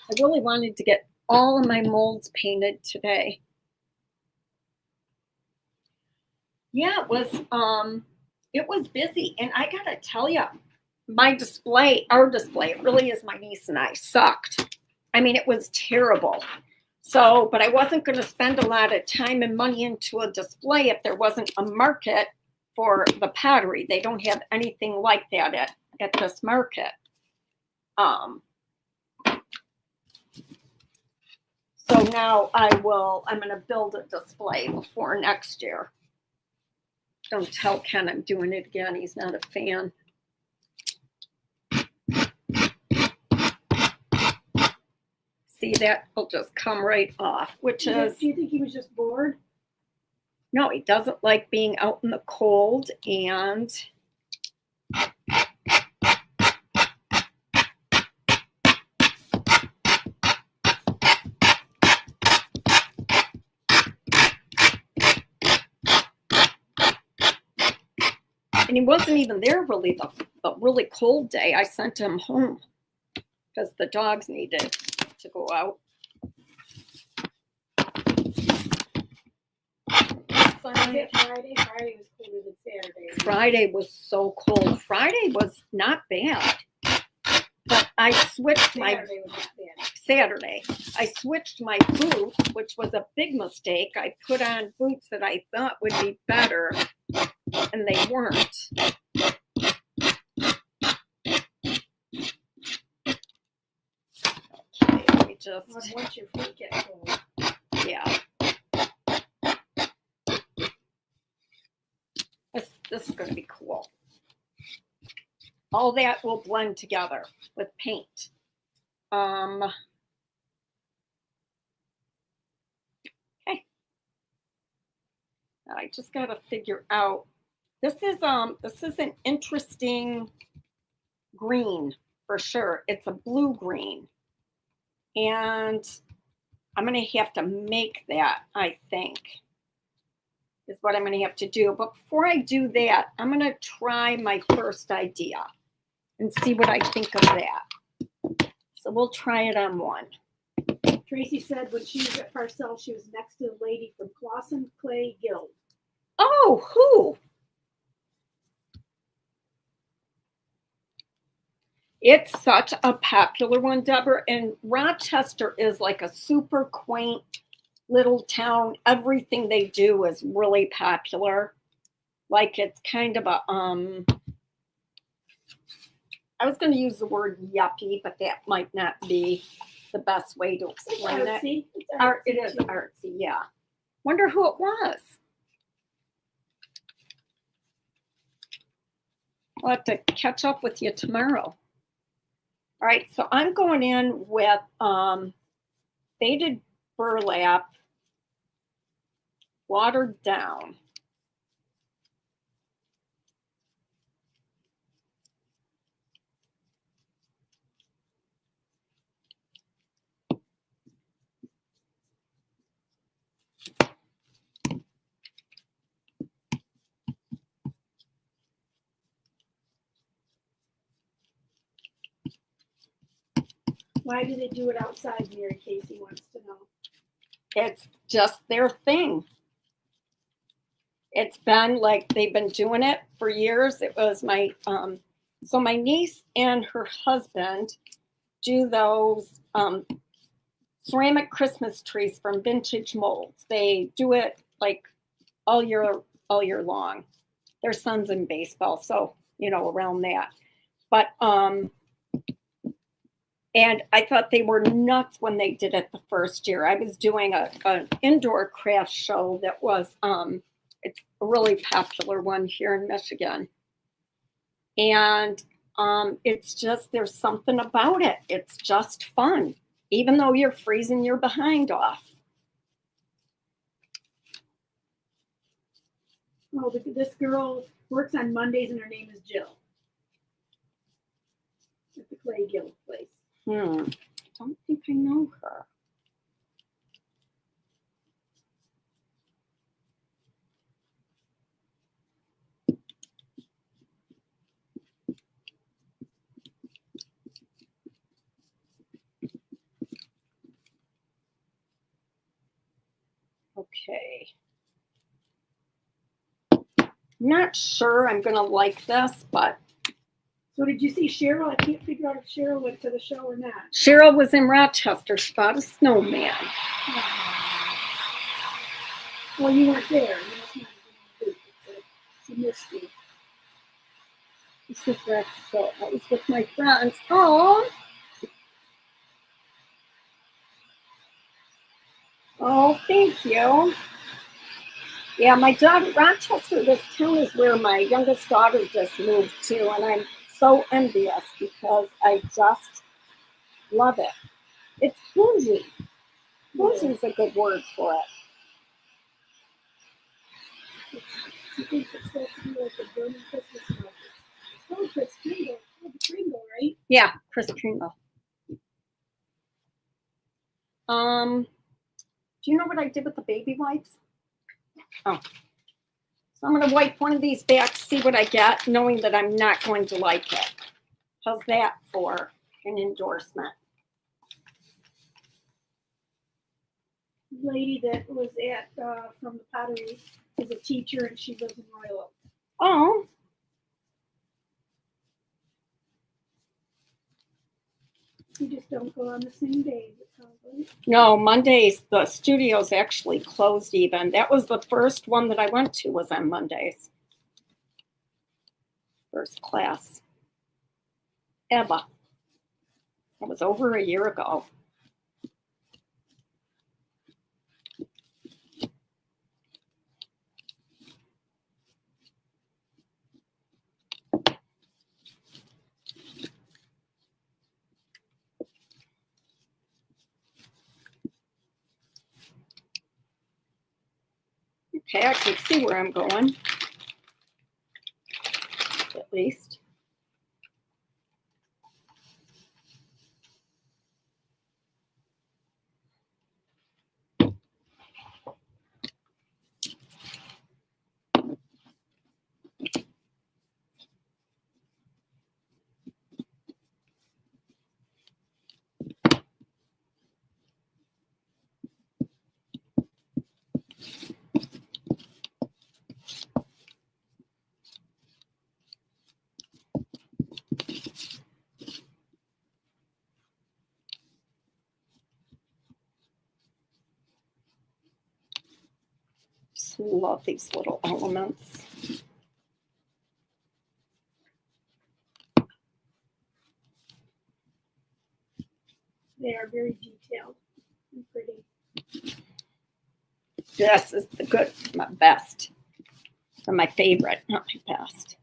I really wanted to get all of my molds painted today. Yeah, it was busy, and I gotta tell you, our display, it really is my niece and I, sucked. I mean, it was terrible. So, but I wasn't going to spend a lot of time and money into a display if there wasn't a market for the pottery. They don't have anything like that at this market. So now I'm going to build a display before next year. Don't tell Ken I'm doing it again. He's not a fan. See, that will just come right off, which is... Do you think he was just bored? No, he doesn't like being out in the cold, and... And he wasn't even there really the really cold day. I sent him home because the dogs needed to go out. Friday was colder than Saturday. Friday was so cold. Friday was not bad. But I switched Saturday. I switched my boots, which was a big mistake. I put on boots that I thought would be better, and they weren't. Okay, let me just... Once your feet get cold. Yeah. This is going to be cool. All that will blend together with paint. Okay. Now I just got to figure out. This is an interesting green for sure. It's a blue green, and I'm going to have to make that, I think, is what I'm going to have to do. But before I do that, I'm going to try my first idea and see what I think of that. So we'll try it on one. Tracy said when she was at Parcel, she was next to the lady from Clausen Clay Guild. Oh, who? It's such a popular one, Deborah. And Rochester is like a super quaint little town. Everything they do is really popular. Like it's kind of a I was going to use the word yuppie, but that might not be the best way to explain it. It's artsy. It is artsy, yeah. Wonder who it was. I'll have to catch up with you tomorrow. All right, so I'm going in with faded burlap watered down. Why do they do it outside, Mary Casey wants to know. It's just their thing. It's been like they've been doing it for years. It was my so my niece and her husband do those ceramic Christmas trees from vintage molds. They do it like all year long. Their son's in baseball, so around that. But and I thought they were nuts when they did it the first year. I was doing an indoor craft show that was it's a really popular one here in Michigan. And it's just, there's something about it. It's just fun, even though you're freezing your behind off. Oh, this girl works on Mondays and her name is Jill. At the Clay Guild place. Don't think I know her. Okay. I'm not sure I'm going to like this, but. So did you see Cheryl? I can't figure out if Cheryl went to the show or not. Cheryl was in Rochester. She bought a snowman. Well, you weren't there. She missed you. I was with my friends. Oh. Oh, thank you. Yeah, my daughter, Rochester, this town is where my youngest daughter just moved to, and I'm so envious because I just love it. It's bougie. Bougie is a good word for it. She thinks it's supposed to be like a German Christmas market. It's called Kris Kringle. It's called Kringle, right? Yeah, Kris Kringle. Do you know what I did with the baby wipes? Oh. So I'm going to wipe one of these back, see what I get, knowing that I'm not going to like it. How's that for an endorsement? The lady that was at from the pottery is a teacher, and she lives in Royal Oak. Oh. You just don't go on the same days, it sounds like. No, Mondays, the studio's actually closed even. That was the first one that I went to was on Mondays. First class. Ever. That was over a year ago. Okay, I can see where I'm going. At least. Just love these little elements. They are very detailed and pretty. This is the good, my best. Or my favorite, not my best.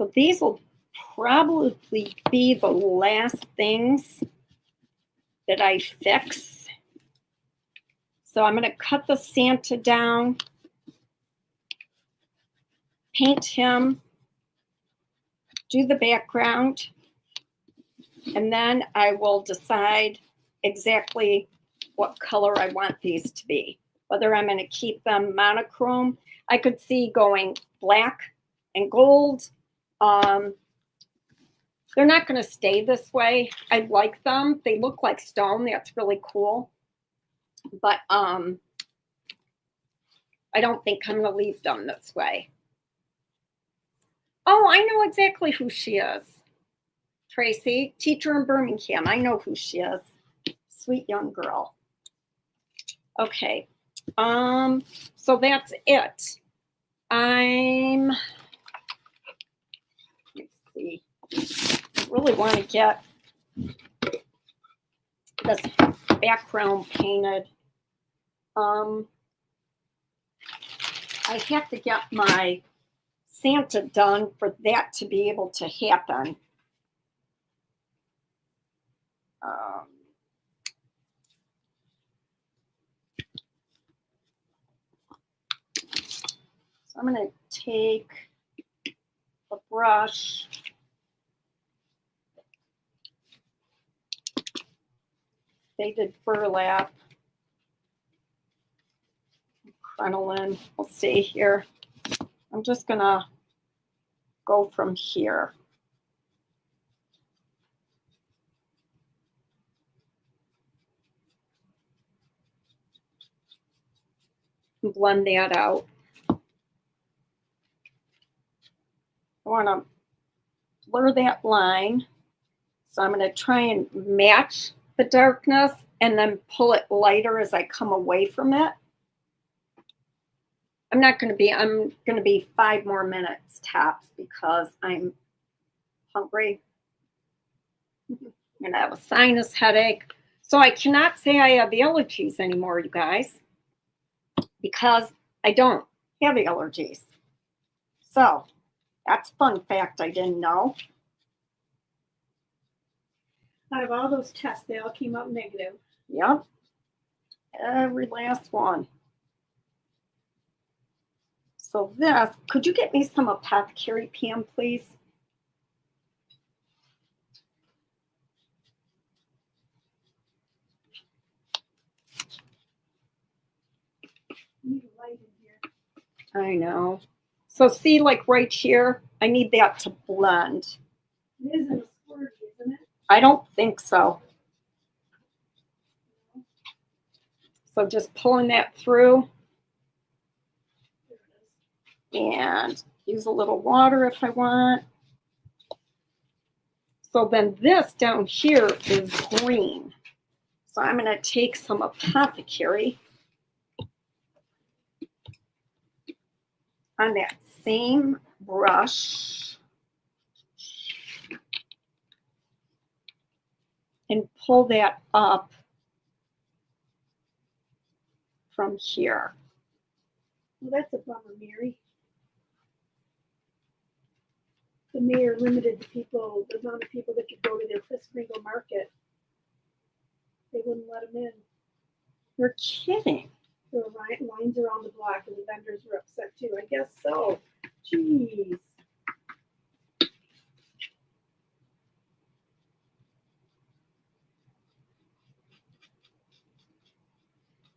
So these will probably be the last things that I fix. So I'm going to cut the Santa down, paint him, do the background, and then I will decide exactly what color I want these to be. Whether I'm going to keep them monochrome. I could see going black and gold. They're not going to stay this way. I like them. They look like stone. That's really cool. But I don't think I'm going to leave them this way. Oh, I know exactly who she is. Tracy, teacher in Birmingham. I know who she is. Sweet young girl. Okay. So that's it. Let's see. I really want to get this background painted. I have to get my Santa done for that to be able to happen. So I'm going to take a brush, faded burlap, crinoline. We'll see here. I'm just going to go from here. And blend that out. I want to blur that line. So I'm going to try and match the darkness and then pull it lighter as I come away from it. I'm going to be 5 more minutes tops because I'm hungry. I'm going to have a sinus headache. So I cannot say I have allergies anymore, you guys, because I don't have allergies. So that's a fun fact I didn't know. Out of all those tests, they all came out negative. Yep. Every last one. So this, could you get me some apothecary, Pam, please? You need a light in here. I know. So see, like right here, I need that to blend. It isn't a squirty, isn't it? I don't think so. So just pulling that through and use a little water if I want. So then this down here is green. So I'm going to take some apothecary on that same brush and pull that up from here. Well, that's a bummer, Mary. The mayor limited the amount of people that could go to their Fiskringle market. They wouldn't let them in. You're kidding. There were lines around the block, and the vendors were upset too. I guess so. Jeez.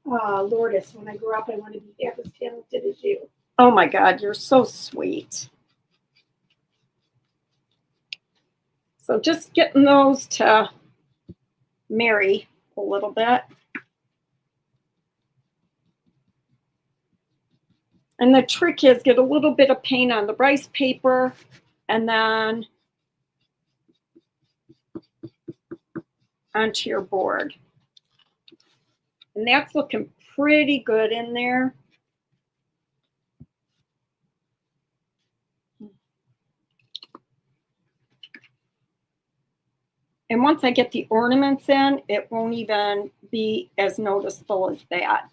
Lourdes, when I grow up, I want to be half as talented as you. Oh my God, you're so sweet. So just getting those to marry a little bit. And the trick is get a little bit of paint on the rice paper and then onto your board. And that's looking pretty good in there. And once I get the ornaments in, it won't even be as noticeable as that.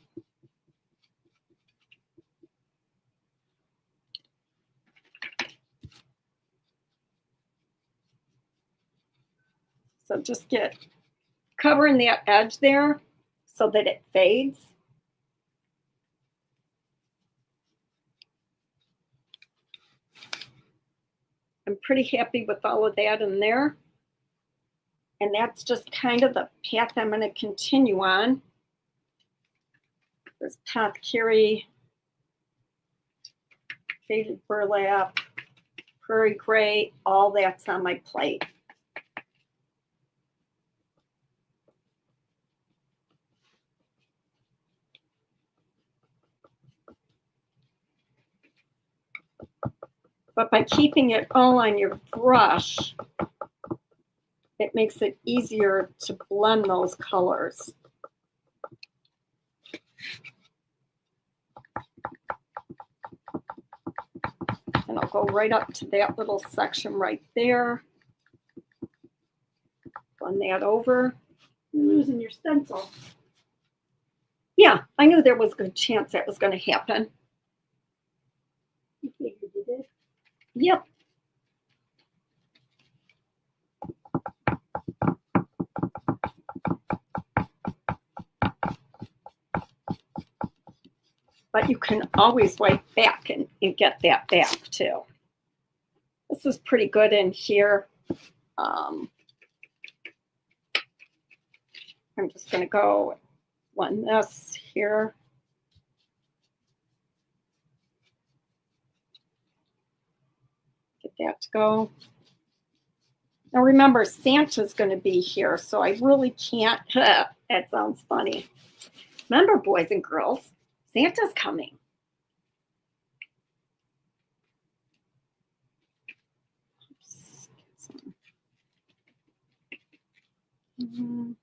So just covering that edge there so that it fades. I'm pretty happy with all of that in there. And that's just kind of the path I'm going to continue on. There's Path Curie, Faded Burlap, Prairie Gray, all that's on my plate. But by keeping it all on your brush, it makes it easier to blend those colors. And I'll go right up to that little section right there. Blend that over. You're losing your stencil. Yeah, I knew there was a good chance that was going to happen. You figured you did. Yep. But you can always wipe back and get that back too. This is pretty good in here. I'm just going to go blend this here. Get that to go. Now remember, Santa's going to be here, so I really can't. That sounds funny. Remember, boys and girls, Santa's coming. Oops.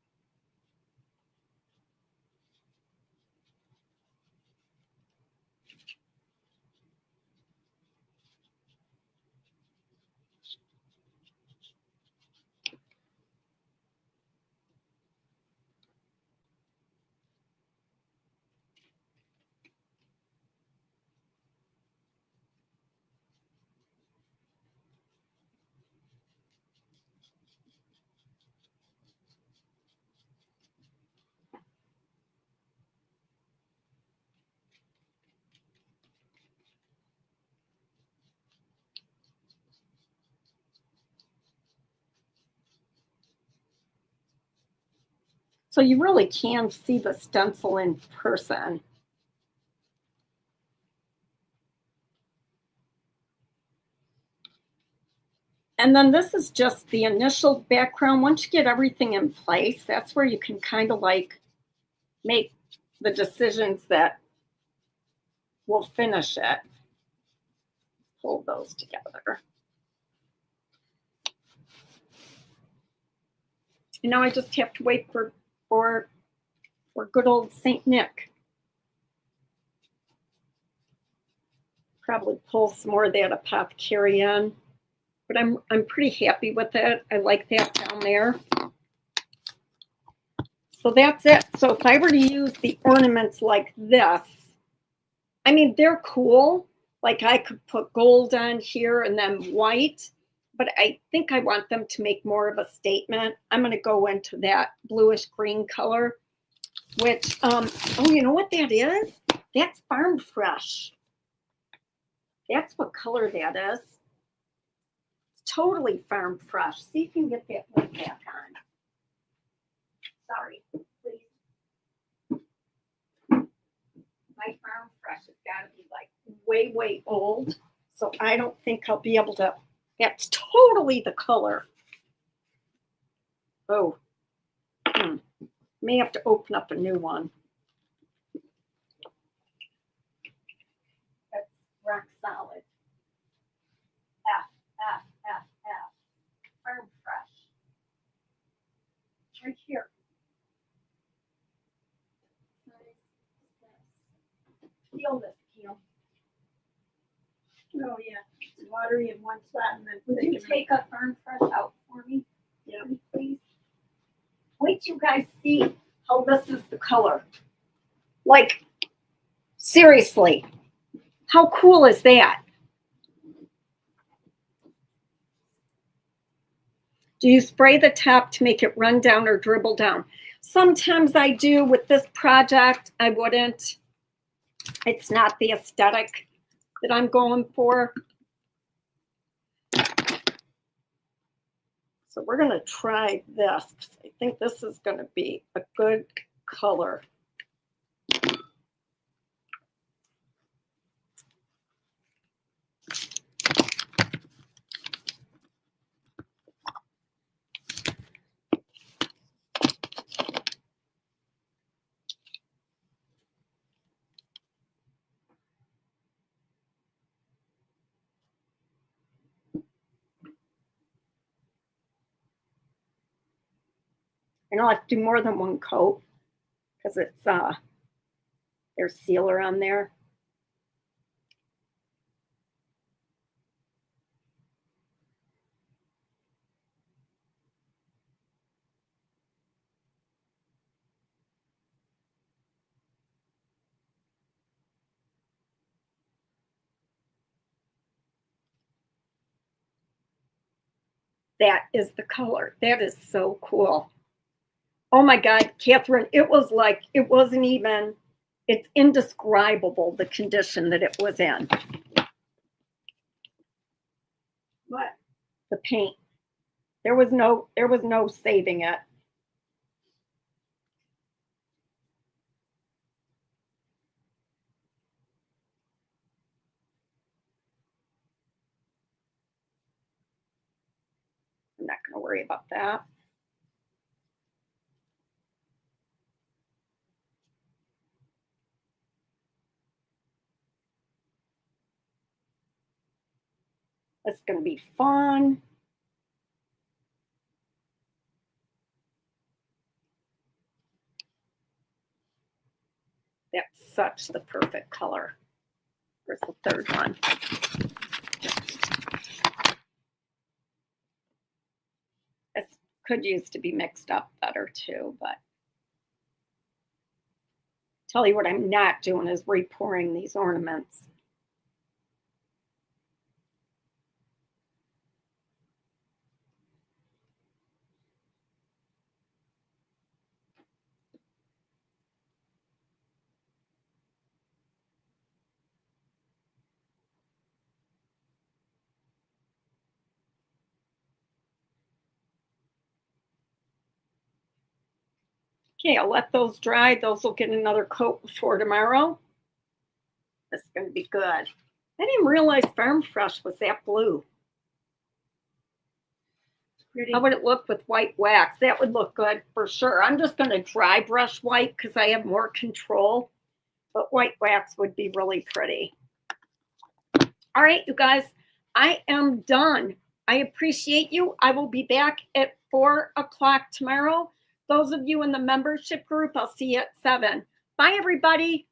So you really can see the stencil in person. And then this is just the initial background. Once you get everything in place, that's where you can kind of like make the decisions that will finish it. Pull those together. And now I just have to wait for good old Saint Nick. Probably pull some more of that apothecary in. But I'm pretty happy with it. I like that down there. So that's it. So if I were to use the ornaments like this, I mean, they're cool. Like I could put gold on here and then white, but I think I want them to make more of a statement. I'm going to go into that bluish green color, which, oh, you know what that is? That's Farm Fresh. That's what color that is. It's totally Farm Fresh. See if you can get that lid back on. Sorry, please. My Farm Fresh has got to be like way, way old. So I don't think I'll be able to. That's totally the color. Oh. May have to open up a new one. That's rock solid. F. Farm Fresh. Right here. Feel this, Kim. Oh yeah, it's watery in one spot and then. Would you take a Farm Fresh out for me? Yeah. Please. Wait till you guys see how this is the color. Like, seriously, how cool is that? Do you spray the top to make it run down or dribble down? Sometimes I do. With this project, I wouldn't. It's not the aesthetic that I'm going for. So we're going to try this. I think this is going to be a good color. And I'll have to do more than one coat because it's there's sealer on there. That is the color. That is so cool. Oh my God, Catherine, it was like, it wasn't even, it's indescribable, the condition that it was in. What? The paint. There was no saving it. I'm not going to worry about that. It's going to be fun. That's such the perfect color. Where's the third one? This could use to be mixed up better too, but tell you what I'm not doing is repouring these ornaments. Okay, I'll let those dry. Those will get another coat before tomorrow. This is going to be good. I didn't realize Farm Fresh was that blue. Pretty. How would it look with white wax? That would look good for sure. I'm just going to dry brush white because I have more control. But white wax would be really pretty. All right, you guys, I am done. I appreciate you. I will be back at 4 o'clock tomorrow. Those of you in the membership group, I'll see you at 7. Bye, everybody.